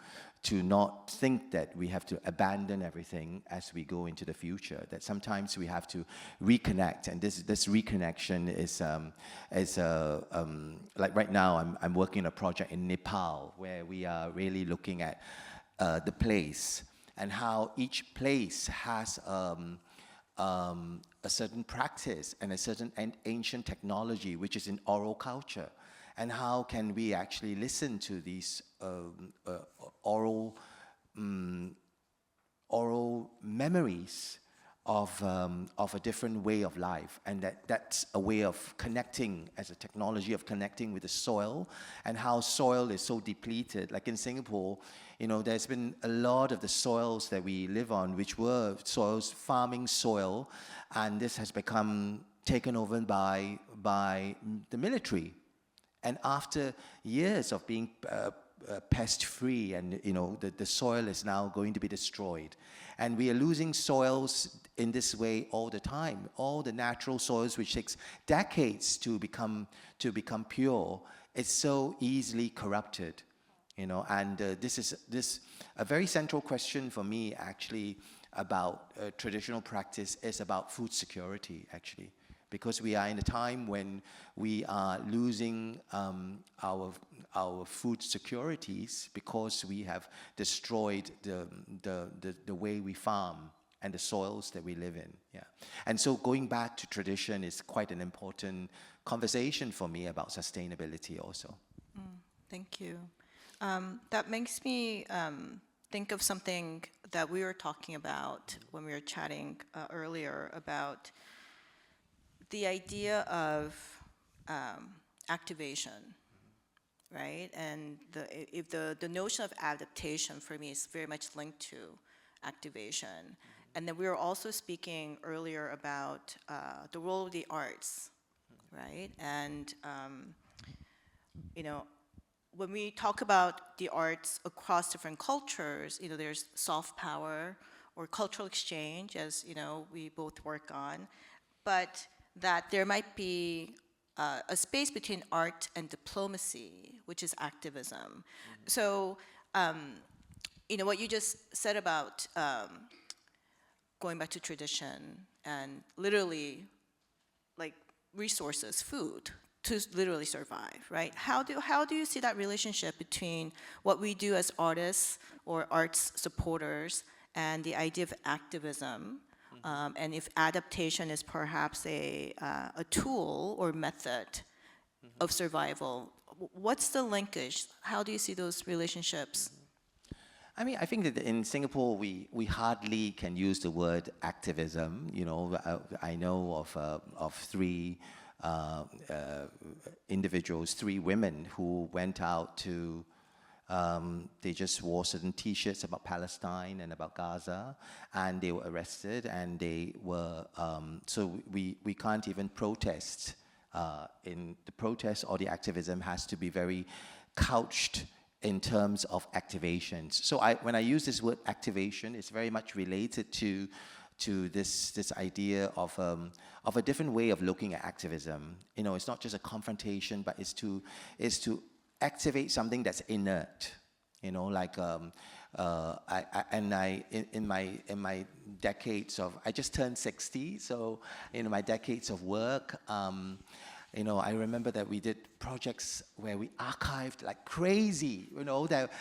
not think that we have to abandon everything as we go into the future, that sometimes we have to reconnect. And this reconnection is like right now I'm working on a project in Nepal where we are really looking at the place and how each place has a certain practice and a certain ancient technology which is in oral culture. And how can we actually listen to these oral memories of a different way of life, and that's a way of connecting, as a technology of connecting with the soil, and how soil is so depleted. Like in Singapore, you know, there's been a lot of the soils that we live on, which were soils, farming soil, and this has become taken over by the military. And after years of being pest-free, and you know, the soil is now going to be destroyed, and we are losing soils in this way all the time. All the natural soils, which takes decades to become pure, it's so easily corrupted, you know. And this is a very central question for me, actually, about traditional practice is about food security, actually. Because we are in a time when we are losing our food securities because we have destroyed the way we farm and the soils that we live in. Yeah, and so going back to tradition is quite an important conversation for me about sustainability also. Thank you. That makes me think of something that we were talking about when we were chatting earlier about the idea of activation, right? And the notion of adaptation for me is very much linked to activation. And then we were also speaking earlier about the role of the arts, right? And you know, when we talk about the arts across different cultures, you know, there's soft power or cultural exchange, as you know, we both work on, but that there might be a space between art and diplomacy, which is activism. So, you know, what you just said about going back to tradition and literally, like, resources, food, to literally survive, right? How do you see that relationship between what we do as artists or arts supporters and the idea of activism? And if adaptation is perhaps a tool or method of survival, what's the linkage? How do you see those relationships? I mean, I think that in Singapore, we hardly can use the word activism. You know, I know of three individuals, three women who went out to, they just wore certain T-shirts about Palestine and about Gaza, and they were arrested, and they were, so we can't even protest. In the protest or the activism has to be very couched in terms of activations. So when I use this word activation, it's very much related to this idea of a different way of looking at activism. You know, it's not just a confrontation, but it's to activate something that's inert. You know, like in my decades of, I just turned 60, so in my decades of work, You know, I remember that we did projects where we archived like crazy, you know, that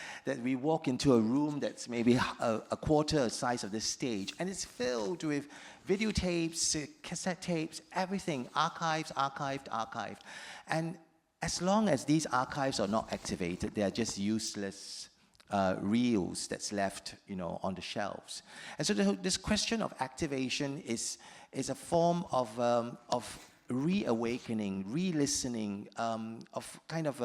we walk into a room that's maybe a quarter the size of this stage, and it's filled with videotapes, cassette tapes, everything, archived. And as long as these archives are not activated, they are just useless reels that's left, you know, on the shelves. And so this question of activation is a form of reawakening, re-listening, of kind of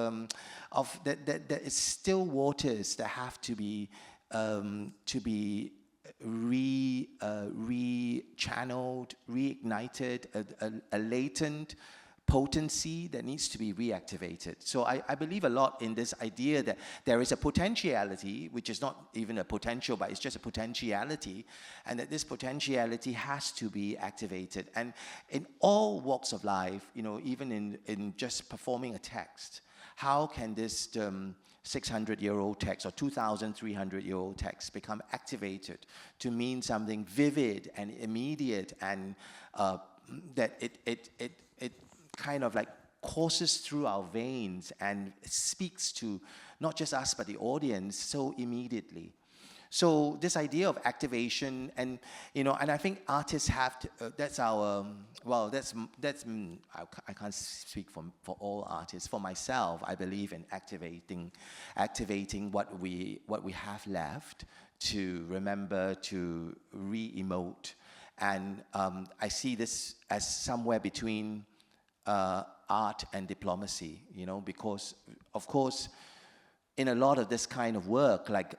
that is still waters that have to be re-channeled, reignited, a latent potency that needs to be reactivated. So I believe a lot in this idea that there is a potentiality, which is not even a potential, but it's just a potentiality, and that this potentiality has to be activated. And in all walks of life, you know, even in just performing a text, how can this 600-year-old text or 2,300-year-old text become activated to mean something vivid and immediate, and that it kind of like courses through our veins and speaks to not just us but the audience so immediately. So this idea of activation, and you know, and I think artists have to, that's our, well, that's I can't speak for all artists. For myself, I believe in activating what we have left, to remember, to re-emote, and I see this as somewhere between art and diplomacy, you know, because of course in a lot of this kind of work, like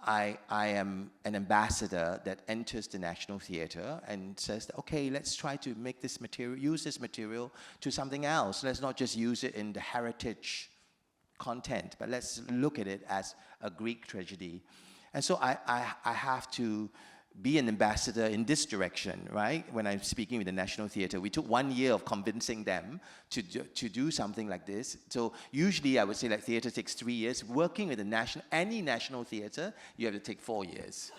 I am an ambassador that enters the National Theatre and says, okay, let's try to make this material, use this material to something else. Let's not just use it in the heritage content, but let's look at it as a Greek tragedy. And so I have to be an ambassador in this direction, right? When I'm speaking with the National Theatre, we took 1 year of convincing them to do something like this. So usually I would say that theatre takes 3 years. Working with any national theatre, you have to take 4 years,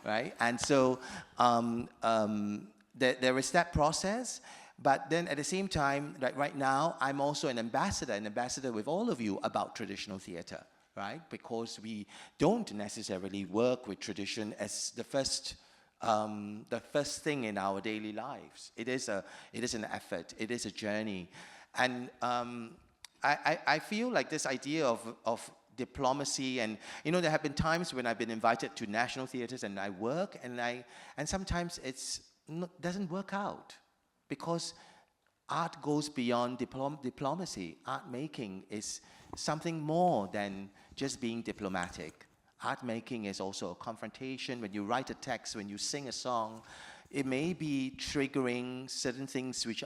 right? And so there is that process. But then at the same time, like right now, I'm also an ambassador with all of you about traditional theatre, right? Because we don't necessarily work with tradition as the first thing in our daily lives. It is an effort. It is a journey, and I feel like this idea of diplomacy, and you know, there have been times when I've been invited to national theatres and I work, and sometimes doesn't work out, because art goes beyond diplomacy. Art making is something more than just being diplomatic. Art making is also a confrontation. When you write a text, when you sing a song, it may be triggering certain things which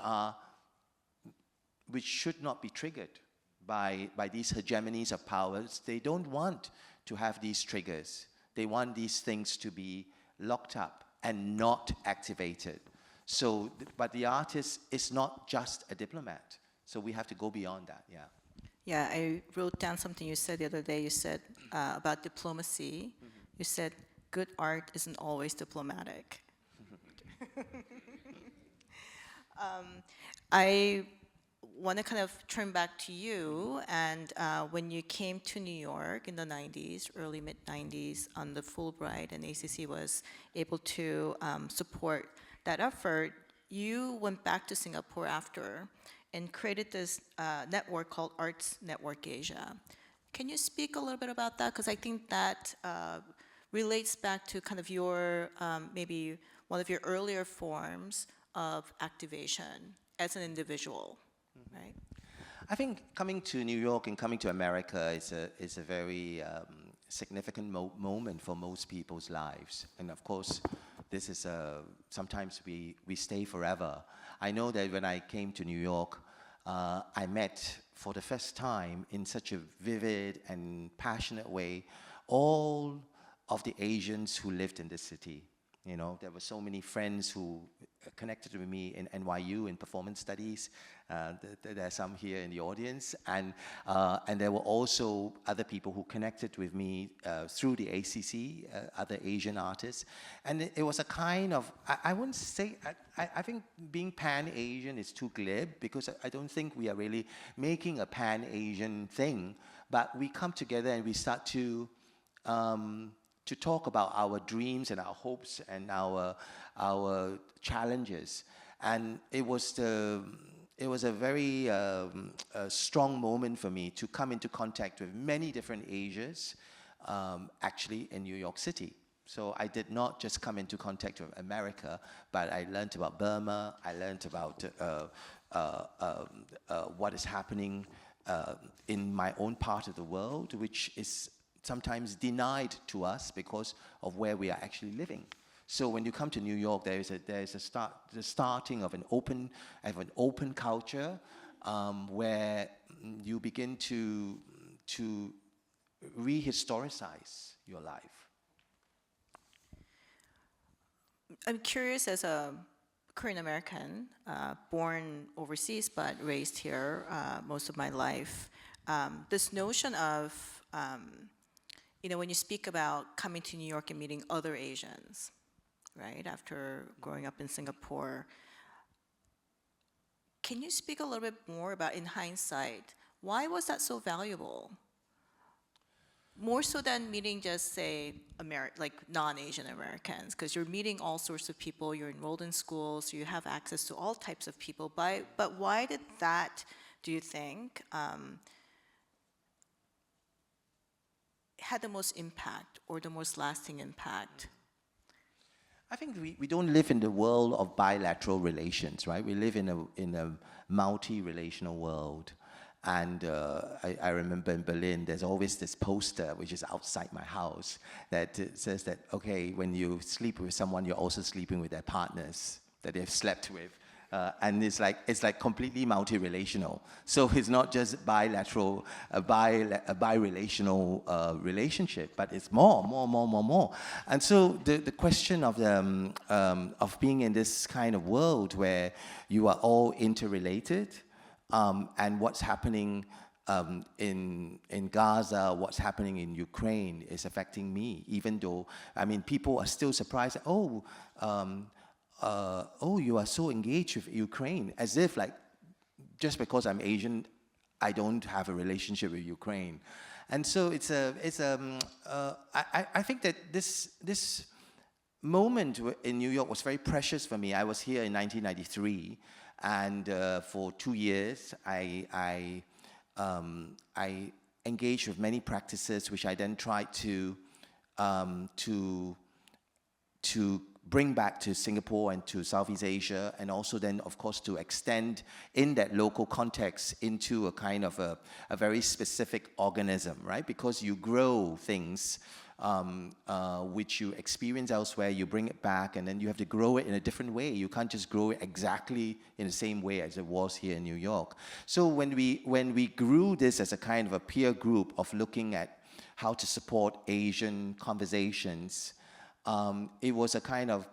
should not be triggered by these hegemonies of powers. They don't want to have these triggers. They want these things to be locked up and not activated. So, but the artist is not just a diplomat. So we have to go beyond that, yeah. Yeah, I wrote down something you said the other day. You said about diplomacy. Mm-hmm. You said good art isn't always diplomatic. I want to kind of turn back to you, and when you came to New York in the 90s, early mid-90s, on the Fulbright, and ACC was able to support that effort, you went back to Singapore after and created this network called Arts Network Asia. Can you speak a little bit about that? Because I think that relates back to kind of your, maybe one of your earlier forms of activation as an individual, right? I think coming to New York and coming to America is a very significant moment for most people's lives. And of course, this is sometimes we stay forever. I know that when I came to New York, I met for the first time in such a vivid and passionate way all of the Asians who lived in this city. You know, there were so many friends who connected with me in NYU in performance studies. There are some here in the audience, and there were also other people who connected with me through the ACC, other Asian artists, and it was a kind of, I wouldn't say, I think being Pan-Asian is too glib, because I don't think we are really making a Pan-Asian thing, but we come together and we start to talk about our dreams and our hopes and our challenges. And it was a very strong moment for me to come into contact with many different Asias, actually in New York City. So I did not just come into contact with America, but I learned about Burma, I learned about what is happening in my own part of the world, which is sometimes denied to us because of where we are actually living. So when you come to New York, there is the starting of an open culture, where you begin to rehistoricize your life. I'm curious, as a Korean American, born overseas but raised here most of my life, this notion of when you speak about coming to New York and meeting other Asians, right, after growing up in Singapore, can you speak a little bit more about, in hindsight, why was that so valuable? More so than meeting just, say, like non-Asian Americans, because you're meeting all sorts of people, you're enrolled in school, so you have access to all types of people. But why did that, do you think, had the most impact, or the most lasting impact? I think we don't live in the world of bilateral relations, right? We live in a multi-relational world. And I remember in Berlin, there's always this poster, which is outside my house, that says that, okay, when you sleep with someone, you're also sleeping with their partners that they've slept with. And it's like completely multi-relational. So it's not just bilateral, a bi-relational relationship, but it's more. And so the question of being in this kind of world where you are all interrelated, and what's happening in Gaza, what's happening in Ukraine is affecting me, even though, I mean, people are still surprised, you are so engaged with Ukraine, as if like, just because I'm Asian, I don't have a relationship with Ukraine. And so I think that this moment in New York was very precious for me. I was here in 1993, and for 2 years, I engaged with many practices, which I then tried to bring back to Singapore and to Southeast Asia, and also then, of course, to extend in that local context into a kind of a very specific organism, right? Because you grow things which you experience elsewhere, you bring it back, and then you have to grow it in a different way. You can't just grow it exactly in the same way as it was here in New York. So when we grew this as a kind of a peer group of looking at how to support Asian conversations, it was a kind of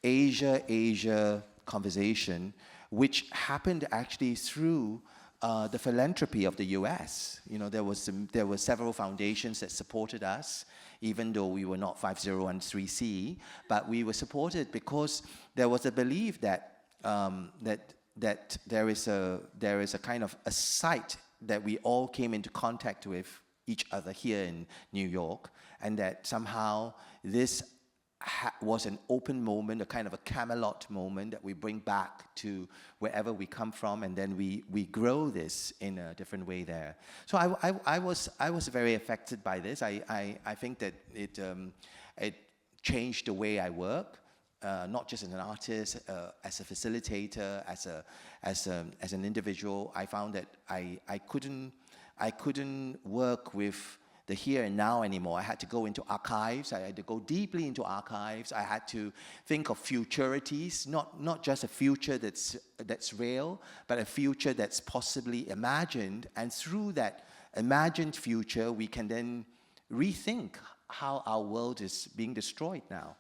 Asia conversation, which happened actually through the philanthropy of the US. You know, there were several foundations that supported us, even though we were not 5013C, but we were supported because there was a belief that that there is a kind of a site that we all came into contact with each other here in New York, and that somehow this was an open moment, a kind of a Camelot moment that we bring back to wherever we come from, and then we grow this in a different way there. So I was very affected by this. I think that it changed the way I work, not just as an artist, as a facilitator, as an individual. I found that I couldn't work with the here and now anymore. I had to go into archives. I had to go deeply into archives. I had to think of futurities, not just a future that's real, but a future that's possibly imagined. And through that imagined future, we can then rethink how our world is being destroyed now.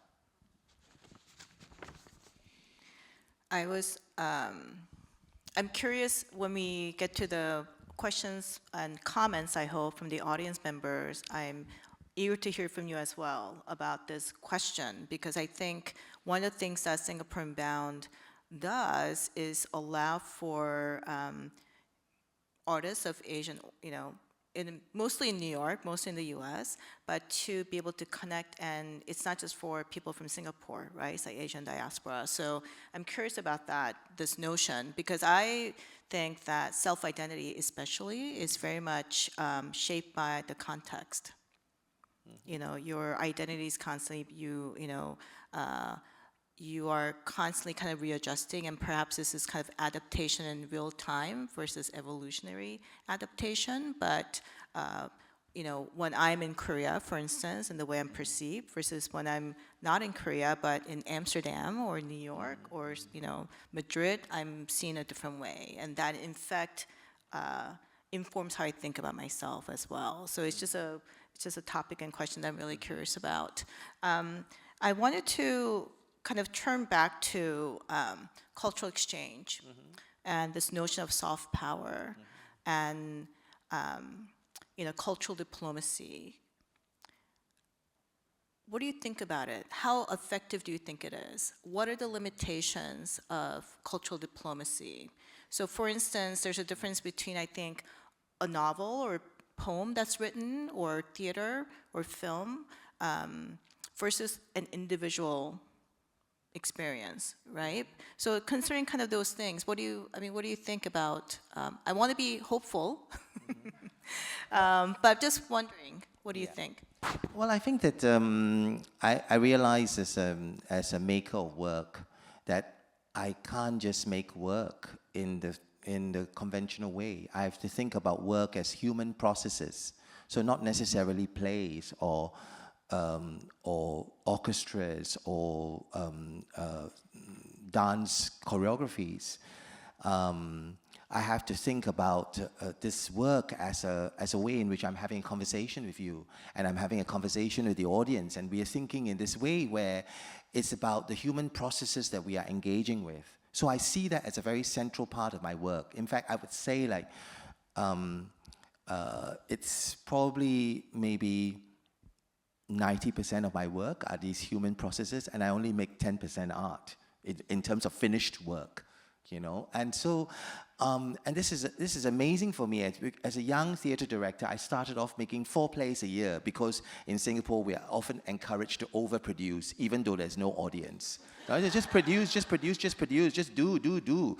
I'm curious when we get to the questions and comments, I hope, from the audience members. I'm eager to hear from you as well about this question, because I think one of the things that Singapore Unbound does is allow for artists of Asian, mostly in New York, mostly in the US, but to be able to connect, and it's not just for people from Singapore, right? It's like Asian diaspora. So I'm curious about that, this notion, because I think that self-identity especially is very much shaped by the context. Your identity is constantly, you are constantly kind of readjusting, and perhaps this is kind of adaptation in real time versus evolutionary adaptation. But when I'm in Korea, for instance, and the way I'm perceived versus when I'm not in Korea but in Amsterdam or New York or Madrid, I'm seen a different way, and that in fact informs how I think about myself as well. So it's just a topic and question that I'm really curious about. I wanted to kind of turn back to cultural exchange and this notion of soft power and cultural diplomacy. What do you think about it? How effective do you think it is? What are the limitations of cultural diplomacy? So for instance, there's a difference between, I think, a novel or poem that's written, or theater or film, versus an individual experience, right? So considering kind of those things, what do you think about? I want to be hopeful, but just wondering, what do you think? Well, I think that I realize as a maker of work that I can't just make work in the conventional way. I have to think about work as human processes, so not necessarily plays or orchestras or dance choreographies. I have to think about this work as a way in which I'm having a conversation with you, and I'm having a conversation with the audience, and we are thinking in this way where it's about the human processes that we are engaging with. So I see that as a very central part of my work. In fact, I would say like it's probably maybe 90% of my work are these human processes, and I only make 10% art in terms of finished work, And so, and this is amazing for me. As a young theatre director, I started off making 4 plays a year, because in Singapore we are often encouraged to overproduce, even though there's no audience. Right? Just produce, just do,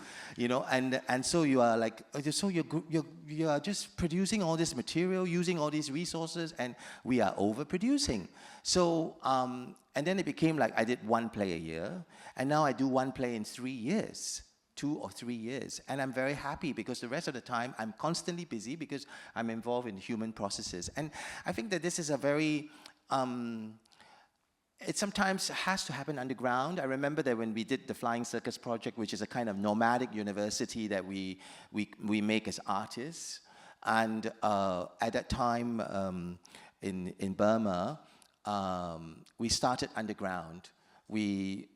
And so you are like, so you are just producing all this material, using all these resources, and we are overproducing. So, and then it became like I did 1 play a year, and now I do 1 play in 3 years. 2 or 3 years, and I'm very happy because the rest of the time I'm constantly busy because I'm involved in human processes. And I think that this is a very, it sometimes has to happen underground. I remember that when we did the Flying Circus project, which is a kind of nomadic university that we make as artists, and at that time in Burma, we started underground. We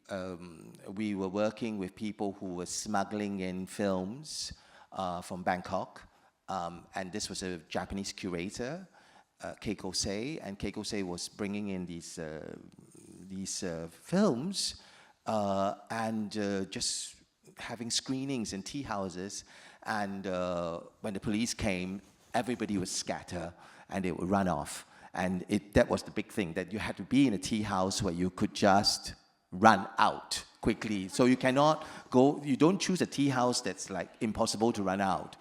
were working with people who were smuggling in films from Bangkok, and this was a Japanese curator, Keiko Sei, and Keiko Sei was bringing in these films and just having screenings in tea houses. And when the police came, everybody would scatter and they would run off. And that was the big thing, that you had to be in a tea house where you could just run out quickly. So you cannot go, you don't choose a tea house that's like impossible to run out,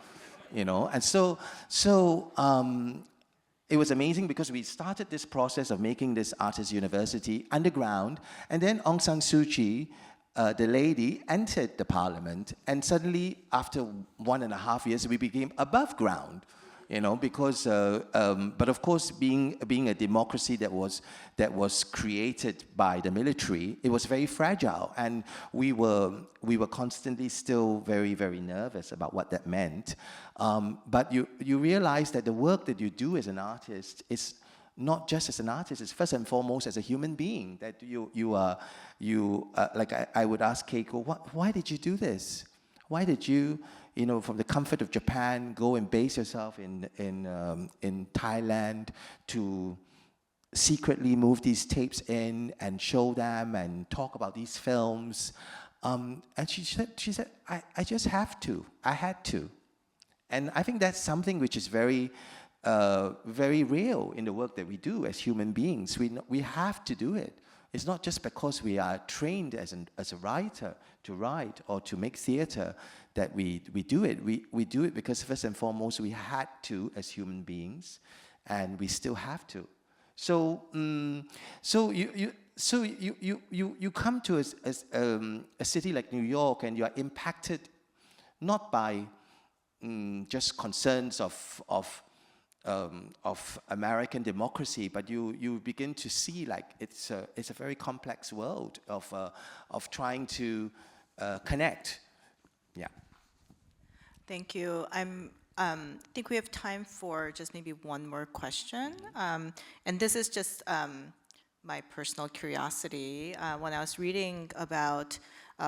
And so it was amazing because we started this process of making this artist university underground, and then Aung San Suu Kyi, the lady, entered the parliament, and suddenly after 1.5 years we became above ground. Because, but of course, being a democracy that was created by the military, it was very fragile, and we were constantly still very, very nervous about what that meant. But you realize that the work that you do as an artist is not just as an artist, it's first and foremost as a human being, that like I would ask Keiko, why did you do this? Why did you, from the comfort of Japan, go and base yourself in Thailand to secretly move these tapes in and show them and talk about these films? And she said, I just have to. I had to. And I think that's something which is very, very real in the work that we do as human beings. We have to do it. It's not just because we are trained as a writer to write or to make theater that we do it. We do it because first and foremost we had to as human beings, and we still have to. So you come to a city like New York, and you are impacted not by just concerns of American democracy, but you begin to see like it's a very complex world of trying to connect. Yeah. Thank you. I think we have time for just maybe one more question. And this is just my personal curiosity. When I was reading about,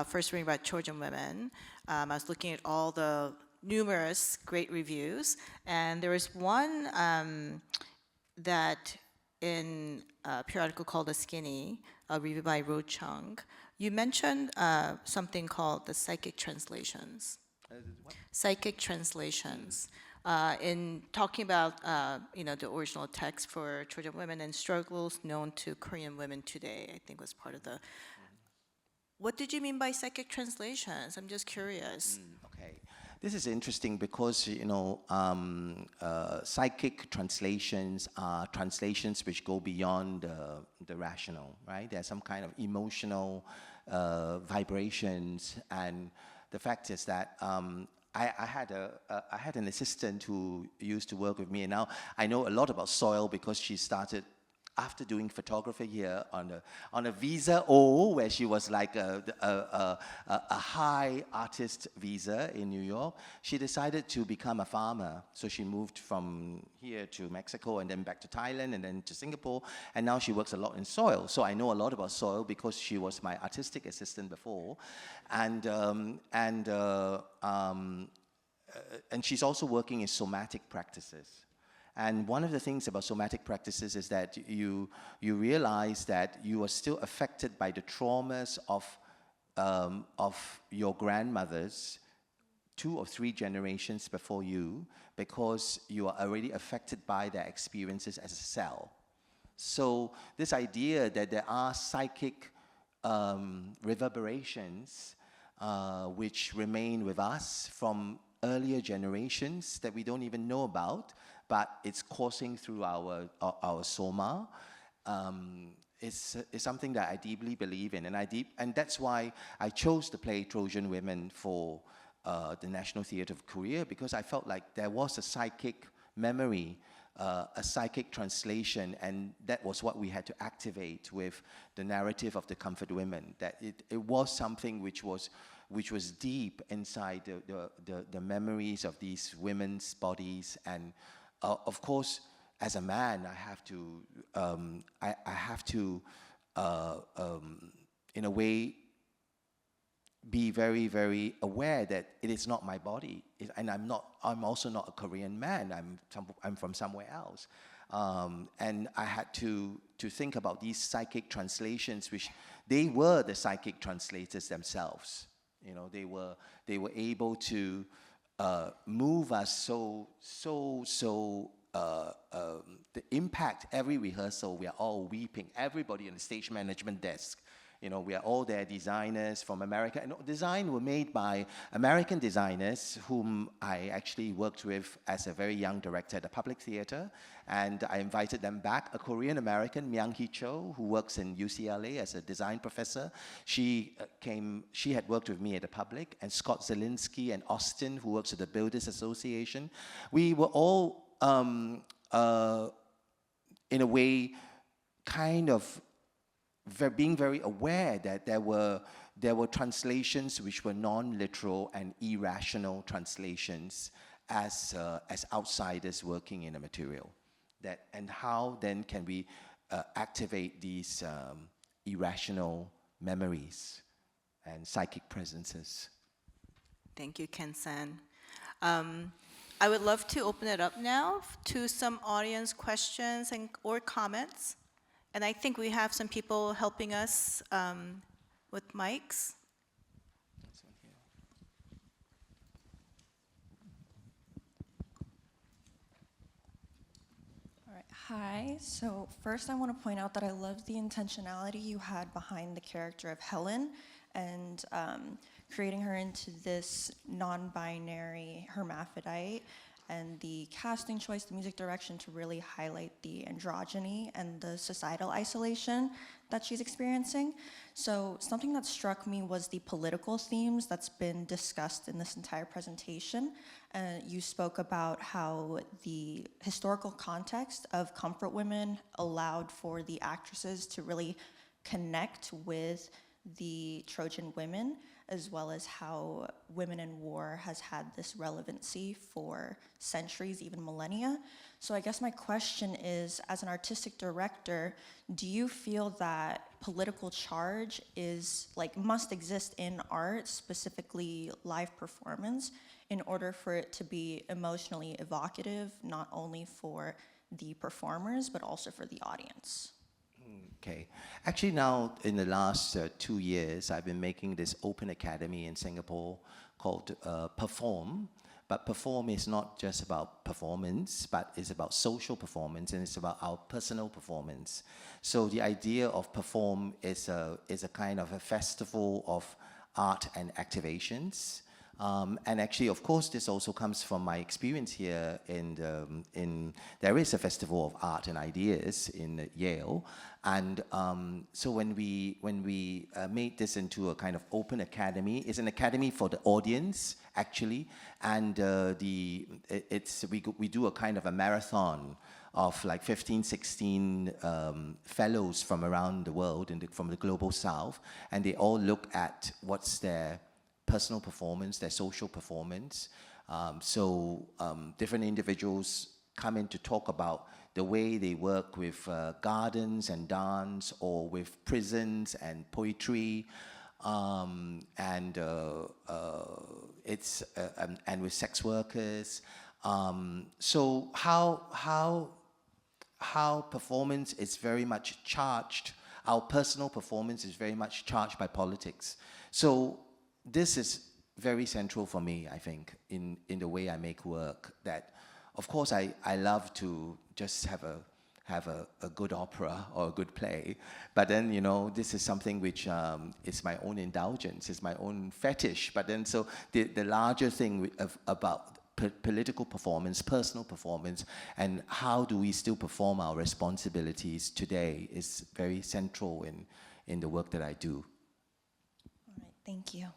first reading about Trojan Women, I was looking at all the numerous great reviews, and there was one that in a periodical called The Skinny, a review by Ro Chung, you mentioned something called the psychic translations. Psychic translations. In talking about the original text for Trojan Women and struggles known to Korean women today, I think was part of the. What did you mean by psychic translations? I'm just curious. Okay. This is interesting because, psychic translations are translations which go beyond the rational, right? There's some kind of emotional vibrations, and the fact is that I had an assistant who used to work with me, and now I know a lot about soil because she started after doing photography here on a visa O, where she was like a high artist visa in New York. She decided to become a farmer, so she moved from here to Mexico and then back to Thailand and then to Singapore, and now she works a lot in soil. So I know a lot about soil because she was my artistic assistant before, and she's also working in somatic practices. And one of the things about somatic practices is that you realize that you are still affected by the traumas of your grandmothers 2 or 3 generations before you, because you are already affected by their experiences as a cell. So this idea that there are psychic reverberations which remain with us from earlier generations that we don't even know about, but it's coursing through our soma, is something that I deeply believe in, and that's why I chose to play Trojan Women for the National Theatre of Korea, because I felt like there was a psychic memory, a psychic translation, and that was what we had to activate with the narrative of the Comfort Women. That it was something which was deep inside the memories of these women's bodies, and of course, as a man, I have to, in a way, be very, very aware that it is not my body, and I'm also not a Korean man. I'm from somewhere else, and I had to think about these psychic translations, which they were the psychic translators themselves. They were able to move us so. The impact, every rehearsal, we are all weeping. Everybody on the stage management desk, we are all there, designers from America. And design were made by American designers whom I actually worked with as a very young director at the Public Theatre. And I invited them back. A Korean American, Myung Hee Cho, who works in UCLA as a design professor. She had worked with me at the Public. And Scott Zielinski and Austin, who works at the Builders Association. We were all, in a way, kind of being very aware that there were translations which were non-literal and irrational translations as outsiders working in a material. and how then can we activate these irrational memories and psychic presences. Thank you, Keng Sen. I would love to open it up now to some audience questions or comments. And I think we have some people helping us with mics. All right. Hi. So first I want to point out that I love the intentionality you had behind the character of Helen and creating her into this non-binary hermaphrodite, and the casting choice, the music direction to really highlight the androgyny and the societal isolation that she's experiencing. So something that struck me was the political themes that's been discussed in this entire presentation. You spoke about how the historical context of comfort women allowed for the actresses to really connect with the Trojan women, as well as how women in war has had this relevancy for centuries, even millennia. So I guess my question is, as an artistic director, do you feel that political charge must exist in art, specifically live performance, in order for it to be emotionally evocative, not only for the performers, but also for the audience? Okay. Actually now, in the last 2 years, I've been making this open academy in Singapore called Perform. But Perform is not just about performance, but it's about social performance, and it's about our personal performance. So the idea of Perform is a kind of a festival of art and activations. And actually, of course, this also comes from my experience here there is a festival of art and ideas in Yale. And so when we made this into a kind of open academy, it's an academy for the audience, actually. And we do a kind of a marathon of like 15, 16 fellows from around the world, from the global south. And they all look at what's their personal performance, their social performance. Different individuals come in to talk about the way they work with gardens and dance, or with prisons and poetry, and with sex workers. So how performance is very much charged, our personal performance is very much charged by politics. So this is very central for me, I think, in the way I make work. That, of course, I love to just have a good opera or a good play, but then, this is something which is my own indulgence, is my own fetish. But then, so the larger thing about political performance, personal performance, and how do we still perform our responsibilities today is very central in the work that I do. All right, thank you.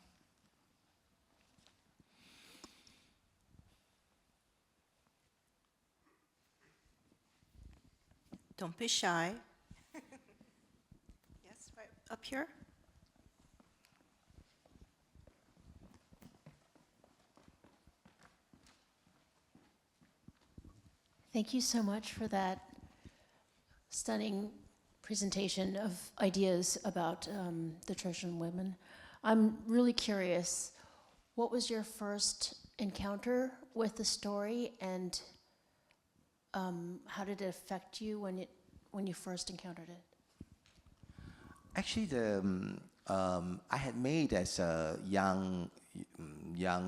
Don't be shy. Yes, right up here. Thank you so much for that stunning presentation of ideas about the Trojan women. I'm really curious, what was your first encounter with the story, and how did it affect you when you first encountered it? Actually, I had made as a young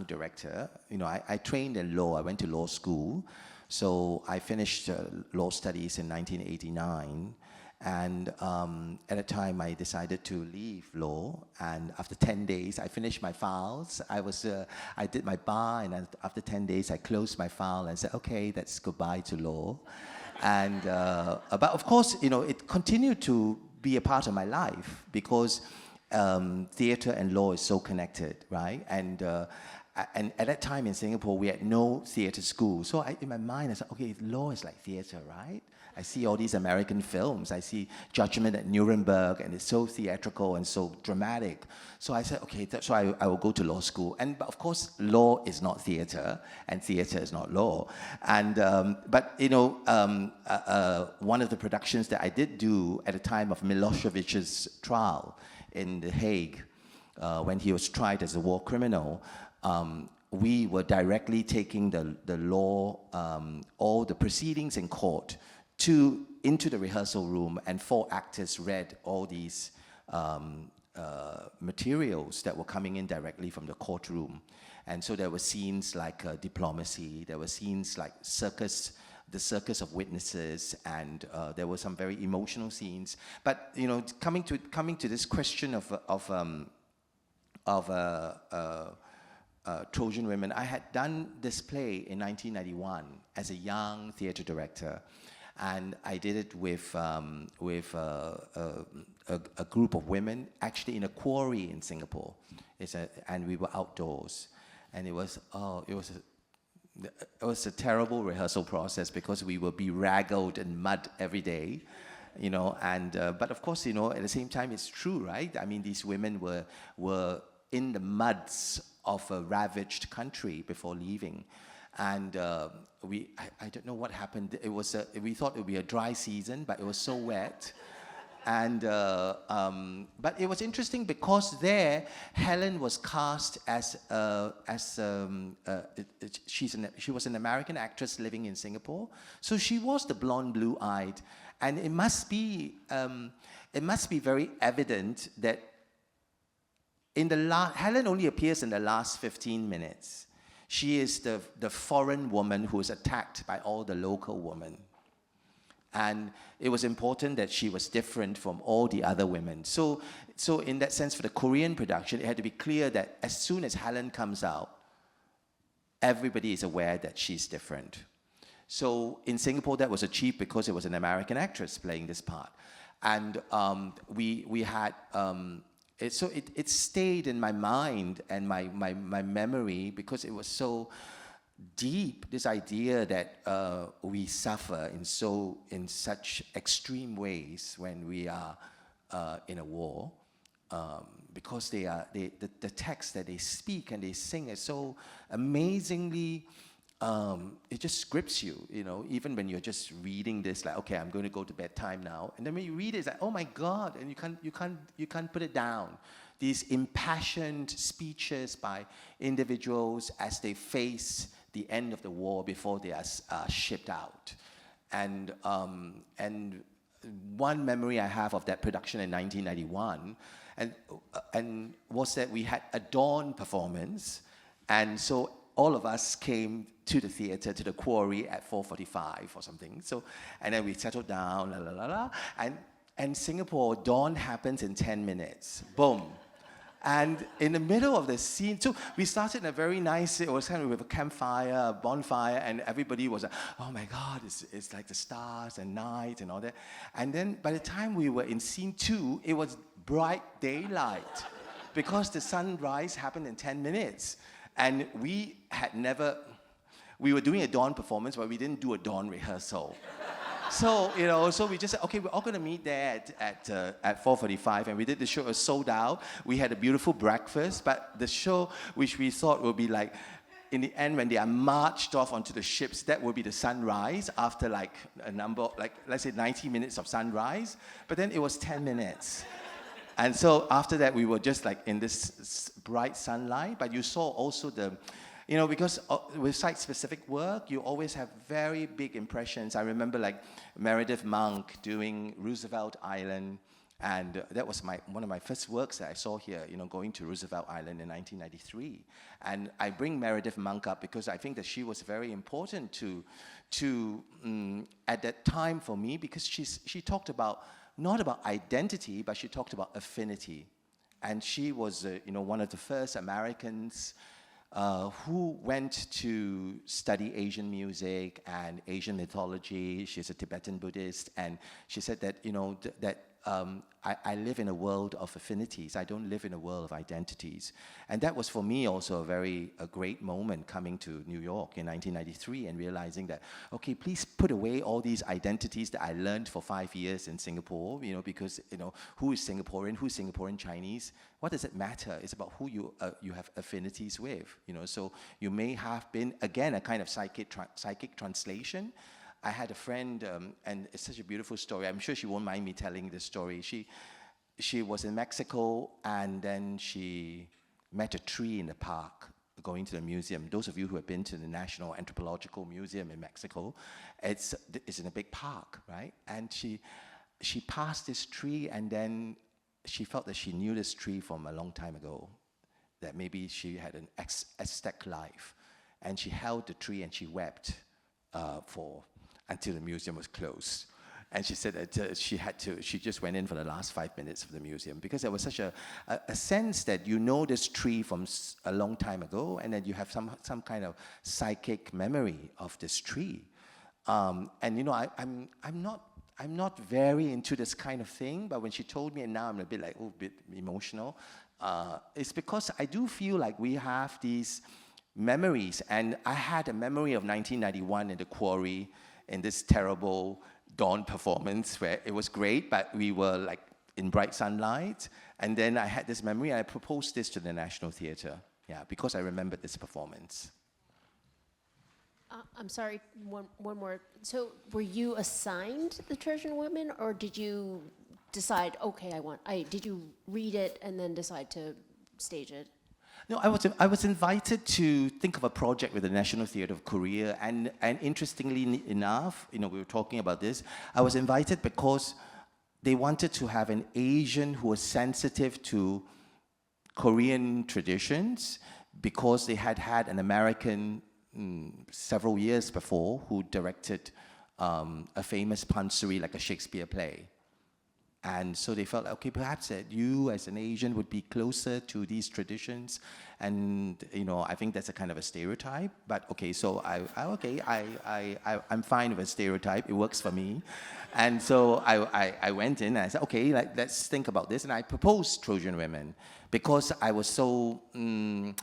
director. I trained in law. I went to law school, so I finished law studies in 1989. And at a time, I decided to leave law. And after 10 days, I finished my files. I did my bar, and after 10 days, I closed my file and said, "Okay, that's goodbye to law." And but of course, it continued to be a part of my life, because theater and law is so connected, right? And and at that time in Singapore, we had no theater school. So in my mind, I said, okay, law is like theater, right? I see all these American films. I see Judgment at Nuremberg, and it's so theatrical and so dramatic. So I said, okay, so I will go to law school. But of course, law is not theater, and theater is not law. But you know, one of the productions that I did do at the time of Milosevic's trial in The Hague, when he was tried as a war criminal, we were directly taking the law, all the proceedings in court, into the rehearsal room, and 4 actors read all these materials that were coming in directly from the courtroom. And so there were scenes like diplomacy, there were scenes like the circus of witnesses, and there were some very emotional scenes. But you know, coming to this question of Trojan Women, I had done this play in 1991 as a young theater director. And I did it with a group of women, actually in a quarry in Singapore. And we were outdoors. And it was a terrible rehearsal process because we would be raggled in mud every day, you know. And but of course, you know, at the same time, it's true, right? I mean, these women were in the muds of a ravaged country before leaving. And I don't know what happened. We thought it would be a dry season, but it was so wet. And but it was interesting because there, Helen was cast she was an American actress living in Singapore, so she was the blonde, blue-eyed, and it must be very evident that Helen only appears in the last 15 minutes. She is the foreign woman who is attacked by all the local women. And it was important that she was different from all the other women. So in that sense, for the Korean production, it had to be clear that as soon as Helen comes out, everybody is aware that she's different. So in Singapore, that was achieved because it was an American actress playing this part. And we had... It stayed in my mind and my memory because it was so deep, this idea that we suffer in such extreme ways when we are in a war, because the text that they speak and they sing is so amazingly, it just grips you, you know, even when you're just reading this, like, okay, I'm going to go to bedtime now. And then when you read it, it's like, oh my God, and you can't put it down. These impassioned speeches by individuals as they face the end of the war before they are shipped out. And one memory I have of that production in 1991 and was that we had a dawn performance, and so all of us came to the theater, to the quarry at 4:45 or something. So, and then we settled down, and Singapore, dawn happens in 10 minutes. Boom. And in the middle of the scene, so we started in a very nice, it was kind of with a campfire, a bonfire, and everybody was like, oh my God, it's like the stars and night and all that. And then by the time we were in scene 2, it was bright daylight because the sunrise happened in 10 minutes. And we were doing a dawn performance, but we didn't do a dawn rehearsal. So, you know, so we just said, okay, we're all going to meet there at 4:45, and we did the show. It was sold out. We had a beautiful breakfast, but the show, which we thought would be like, in the end, when they are marched off onto the ships, that would be the sunrise after like a number, like let's say 90 minutes of sunrise. But then it was 10 minutes. And so after that, we were just like in this bright sunlight, but you saw also you know, because with site-specific work, you always have very big impressions. I remember like Meredith Monk doing Roosevelt Island, and that was one of my first works that I saw here, you know, going to Roosevelt Island in 1993. And I bring Meredith Monk up because I think that she was very important to at that time for me, because she talked about, not about identity, but she talked about affinity. And she was, you know, one of the first Americans who went to study Asian music and Asian mythology. She's a Tibetan Buddhist, and she said that, you know, that I live in a world of affinities. I don't live in a world of identities. And that was for me also a great moment coming to New York in 1993 and realizing that, okay, please put away all these identities that I learned for 5 years in Singapore, because, who is Singaporean, who's Singaporean Chinese? What does it matter? It's about who you have affinities with, So you may have been, again, a kind of psychic translation. I had a friend, and it's such a beautiful story. I'm sure she won't mind me telling this story. She was in Mexico, and then she met a tree in the park going to the museum. Those of you who have been to the National Anthropological Museum in Mexico, it's in a big park, right? And she passed this tree, and then she felt that she knew this tree from a long time ago, that maybe she had an Aztec life. And she held the tree and she wept until the museum was closed. And she said that she just went in for the last 5 minutes of the museum because there was such a sense that this tree from a long time ago, and then you have some kind of psychic memory of this tree. I'm not very into this kind of thing, but when she told me, and now I'm a bit emotional, it's because I do feel like we have these memories, and I had a memory of 1991 in the Quarry, in this terrible dawn performance where it was great, but we were in bright sunlight. And then I had this memory, and I proposed this to the National Theatre, because I remembered this performance. I'm sorry, one more. So were you assigned the Trojan Women, or did you decide, okay, did you read it and then decide to stage it? No, I was invited to think of a project with the National Theatre of Korea, and interestingly enough, we were talking about this. I was invited because they wanted to have an Asian who was sensitive to Korean traditions, because they had an American several years before who directed a famous pansori, like a Shakespeare play. And so they felt, okay, perhaps that you as an Asian would be closer to these traditions. And, I think that's a kind of a stereotype. But okay, so I'm fine with a stereotype. It works for me. And so I went in and I said, okay, let's think about this. And I proposed Trojan Women because I was so, we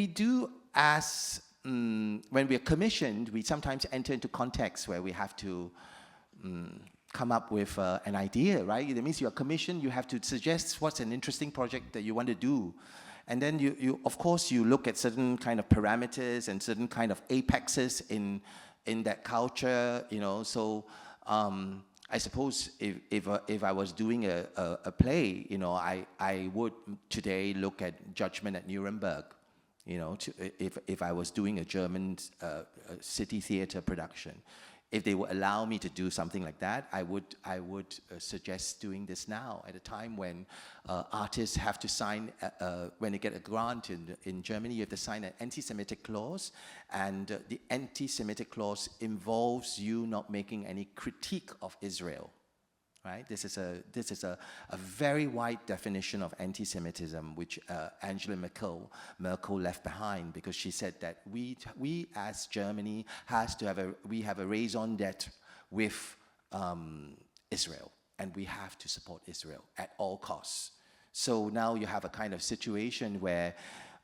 do as, when we are commissioned, we sometimes enter into contexts where we have to come up with an idea, right? That means you are commissioned, you have to suggest what's an interesting project that you want to do. And then you of course, you look at certain kind of parameters and certain kind of apexes in that culture, So I suppose if I was doing a play, I would today look at Judgment at Nuremberg, if I was doing a German city theater production. If they would allow me to do something like that, I would suggest doing this now, at a time when artists have to sign, when they get a grant in Germany, you have to sign an anti-Semitic clause, and the anti-Semitic clause involves you not making any critique of Israel. Right? This is a very wide definition of anti-Semitism, which Angela Merkel left behind, because she said that we as Germany have a raison d'être with Israel, and we have to support Israel at all costs. So now you have a kind of situation where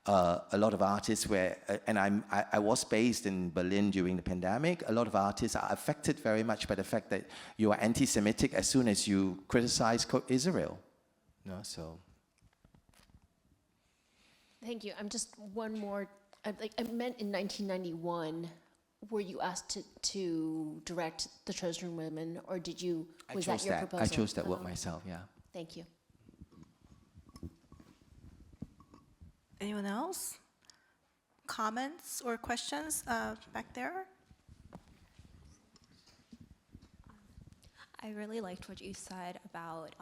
a lot of artists and I was based in Berlin during the pandemic. A lot of artists are affected very much by the fact that you are anti-Semitic as soon as you criticize Israel. So. Thank you. I'm just one more. I meant in 1991. Were you asked to direct the Trojan Women, or was that your proposal? I chose that work myself. Yeah. Thank you. Anyone else? Comments or questions back there? I really liked what you said about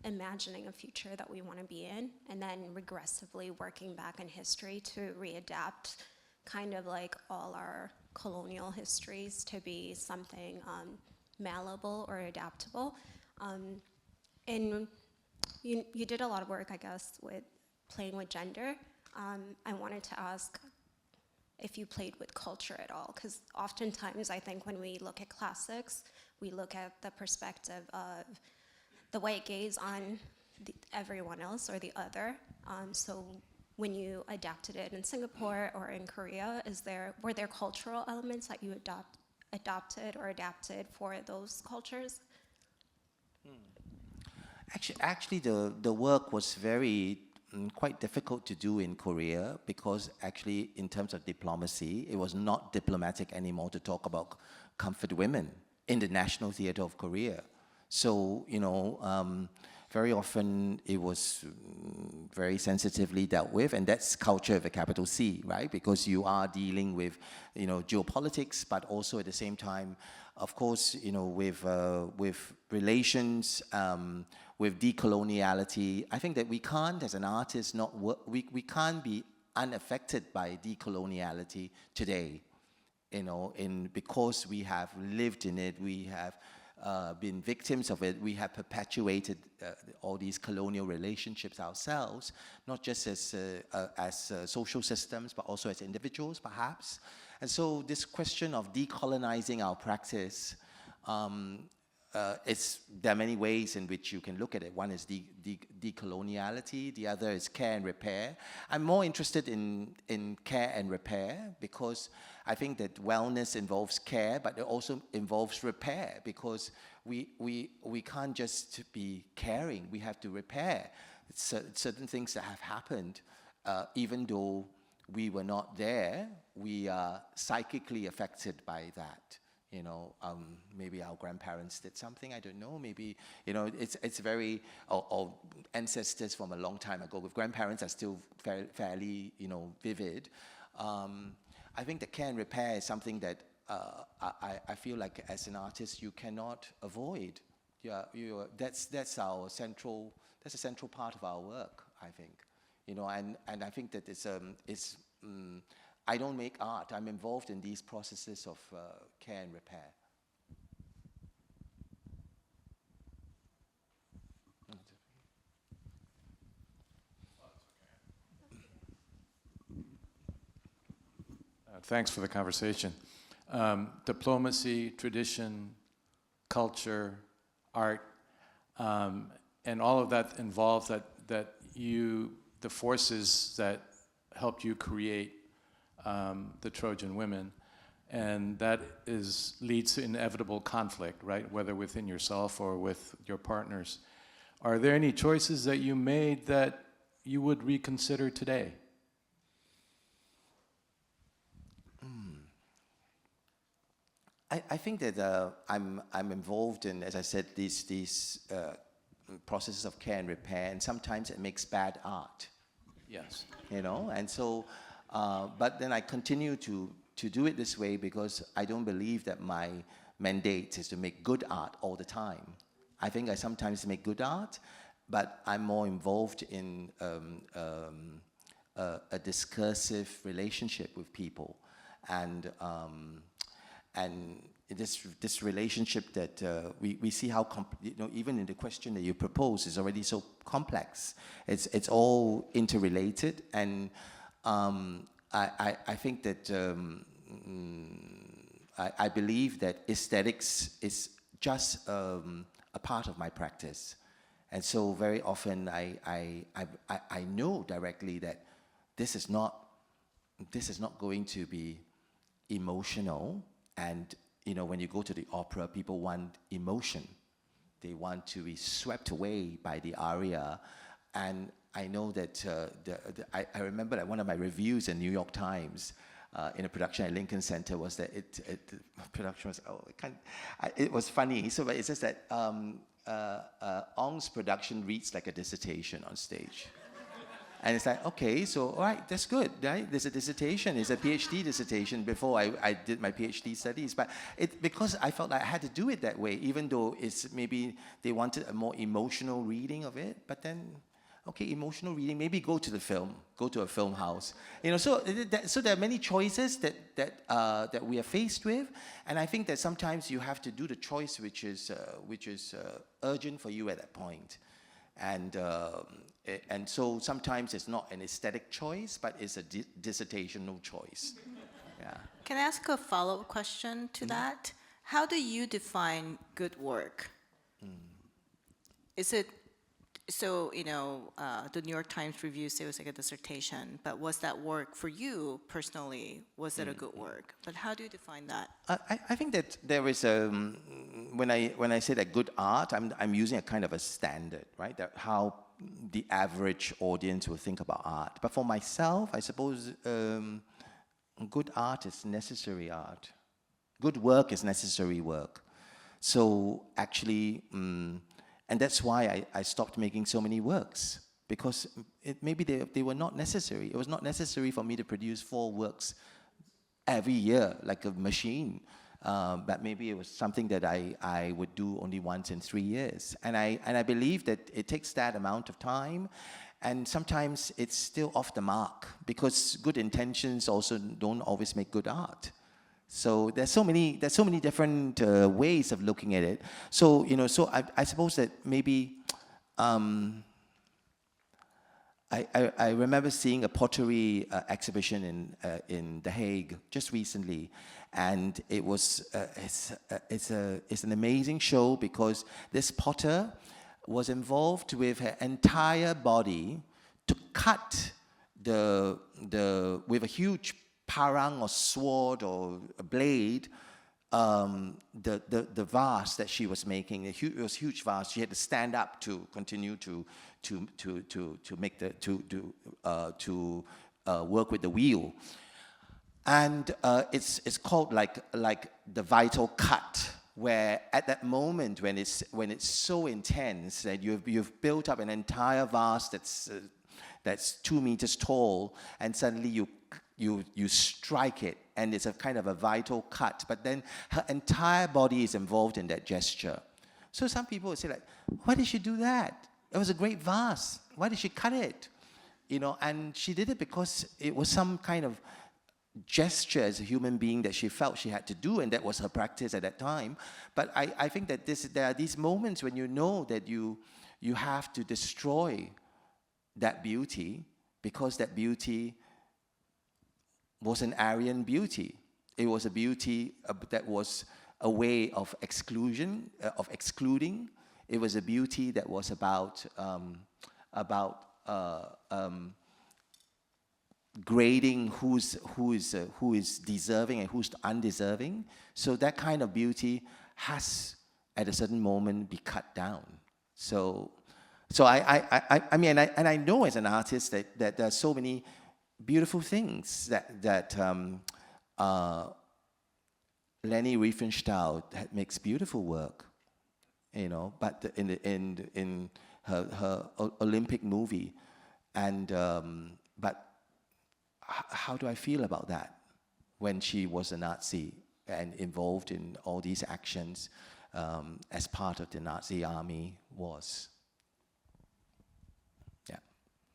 imagining a future that we want to be in, and then regressively working back in history to readapt kind of like all our colonial histories to be something malleable or adaptable. And you did a lot of work, I guess, with playing with gender. I wanted to ask if you played with culture at all, because oftentimes I think when we look at classics, we look at the perspective of the white gaze on everyone else or the other. So when you adapted it in Singapore or in Korea, were there cultural elements that you adopted or adapted for those cultures? Actually, the work was quite difficult to do in Korea because actually, in terms of diplomacy, it was not diplomatic anymore to talk about comfort women in the National Theatre of Korea. So, very often it was very sensitively dealt with, and that's culture with a capital C, right? Because you are dealing with, geopolitics, but also at the same time, of course, with relations, with decoloniality. I think that we can't, as an artist, we can't be unaffected by decoloniality today, because we have lived in it, we have been victims of it, we have perpetuated all these colonial relationships ourselves, not just as social systems, but also as individuals, perhaps. And so this question of decolonizing our practice, there are many ways in which you can look at it. One is decoloniality, the other is care and repair. I'm more interested in care and repair because I think that wellness involves care, but it also involves repair because we can't just be caring, we have to repair certain things that have happened. Even though we were not there, we are psychically affected by that. Maybe our grandparents did something, I don't know, maybe, it's very, or ancestors from a long time ago, with grandparents are still fairly, vivid. I think that care and repair is something that I feel like as an artist you cannot avoid. Yeah, that's a central part of our work, I think. And I think that I don't make art. I'm involved in these processes of care and repair. Thanks for the conversation. Diplomacy, tradition, culture, art, and all of that involves the forces that helped you create the Trojan Women, and that leads to inevitable conflict, right? Whether within yourself or with your partners. Are there any choices that you made that you would reconsider today? I think that I'm involved in, as I said, these processes of care and repair, and sometimes it makes bad art. Yes. And so. But then I continue to do it this way because I don't believe that my mandate is to make good art all the time. I think I sometimes make good art, but I'm more involved in a discursive relationship with people, and this relationship that we see how even in the question that you propose is already so complex. It's all interrelated, and I think that I believe that aesthetics is just a part of my practice, and so very often I know directly that this is not going to be emotional. And when you go to the opera, people want emotion. They want to be swept away by the aria, and I know that I remember that one of my reviews in New York Times in a production at Lincoln Center was that the production was it was funny. So it says that Ong's production reads like a dissertation on stage. And it's like, okay, so all right, that's good, right? There's a dissertation, it's a PhD dissertation before I did my PhD studies. But because I felt like I had to do it that way, even though it's maybe they wanted a more emotional reading of it. But then, okay, emotional reading, maybe go to a film house. So there are many choices that we are faced with. And I think that sometimes you have to do the choice which is urgent for you at that point. And so sometimes it's not an aesthetic choice, but it's a dissertational choice. Yeah. Can I ask a follow-up question to that? how do you define good work? Is it, so, you know, the New York Times review said it was like a dissertation, but was that work for you personally? Was it a good work? But how do you define that? I think that there is a, when I say that good art, I'm using a kind of a standard, right? That how the average audience will think about art. But for myself, I suppose good art is necessary art. Good work is necessary work. So actually, and that's why I stopped making so many works, because maybe they were not necessary. It was not necessary for me to produce 4 works every year, like a machine. But maybe it was something that I would do only once in 3 years. And I believe that it takes that amount of time, and sometimes it's still off the mark, because good intentions also don't always make good art. So there's so many different ways of looking at it. So, you know, so I suppose that maybe I remember seeing a pottery exhibition in The Hague just recently, and it was it's an amazing show, because this potter was involved with her entire body to cut with a huge parang or sword or a blade, the vase that she was making. It was a huge vase. She had to stand up to continue to make to work with the wheel. And it's called like the vital cut, where at that moment when it's so intense that you've built up an entire vase that's 2 meters tall, and suddenly you strike it, and it's a kind of a vital cut, but then her entire body is involved in that gesture. So some people would say, like, why did she do that? It was a great vase. Why did she cut it? You know, and she did it because it was some kind of gesture as a human being that she felt she had to do, and that was her practice at that time. But I think that there are these moments when you know that you have to destroy that beauty, because that beauty was an Aryan beauty. It was a beauty that was a way of exclusion, of excluding. It was a beauty that was about grading who is deserving and who's undeserving. So that kind of beauty has, at a certain moment, be cut down. So I mean, and I know as an artist that there are so many beautiful things that Leni Riefenstahl makes beautiful work, you know. But in her Olympic movie, and but how do I feel about that when she was a Nazi and involved in all these actions as part of the Nazi army was? Yeah.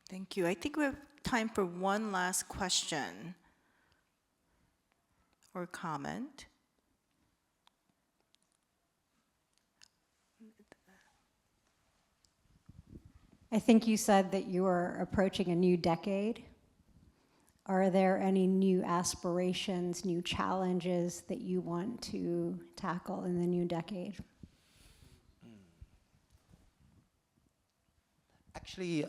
Thank you. I think we have time for one last question or comment. I think you said that you are approaching a new decade. Are there any new aspirations, new challenges that you want to tackle in the new decade? Actually,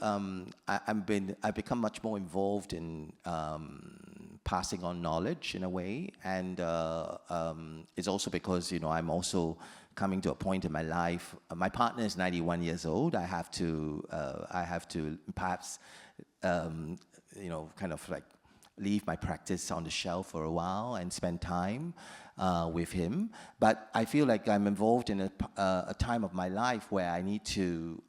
I've become much more involved in passing on knowledge in a way, and it's also because, you know, I'm also coming to a point in my life. My partner is 91 years old. I have to perhaps, you know, kind of like leave my practice on the shelf for a while and spend time with him. But I feel like I'm involved in a time of my life where I need to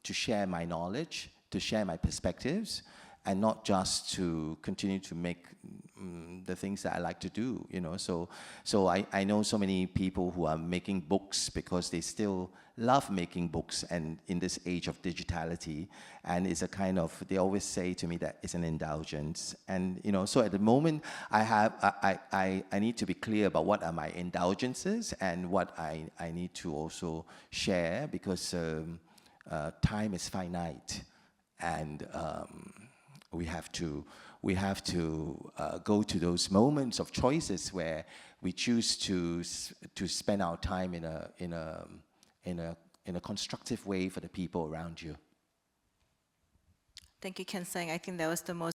share my knowledge, to share my perspectives, and not just to continue to make the things that I like to do, you know. So I know so many people who are making books because they still love making books, and in this age of digitality, and it's a kind of, they always say to me that it's an indulgence. And, you know, so at the moment I need to be clear about what are my indulgences and what I need to also share, because time is finite, and we have to go to those moments of choices where we choose to spend our time in a constructive way for the people around you. Thank you, Keng Sen. I think that was the most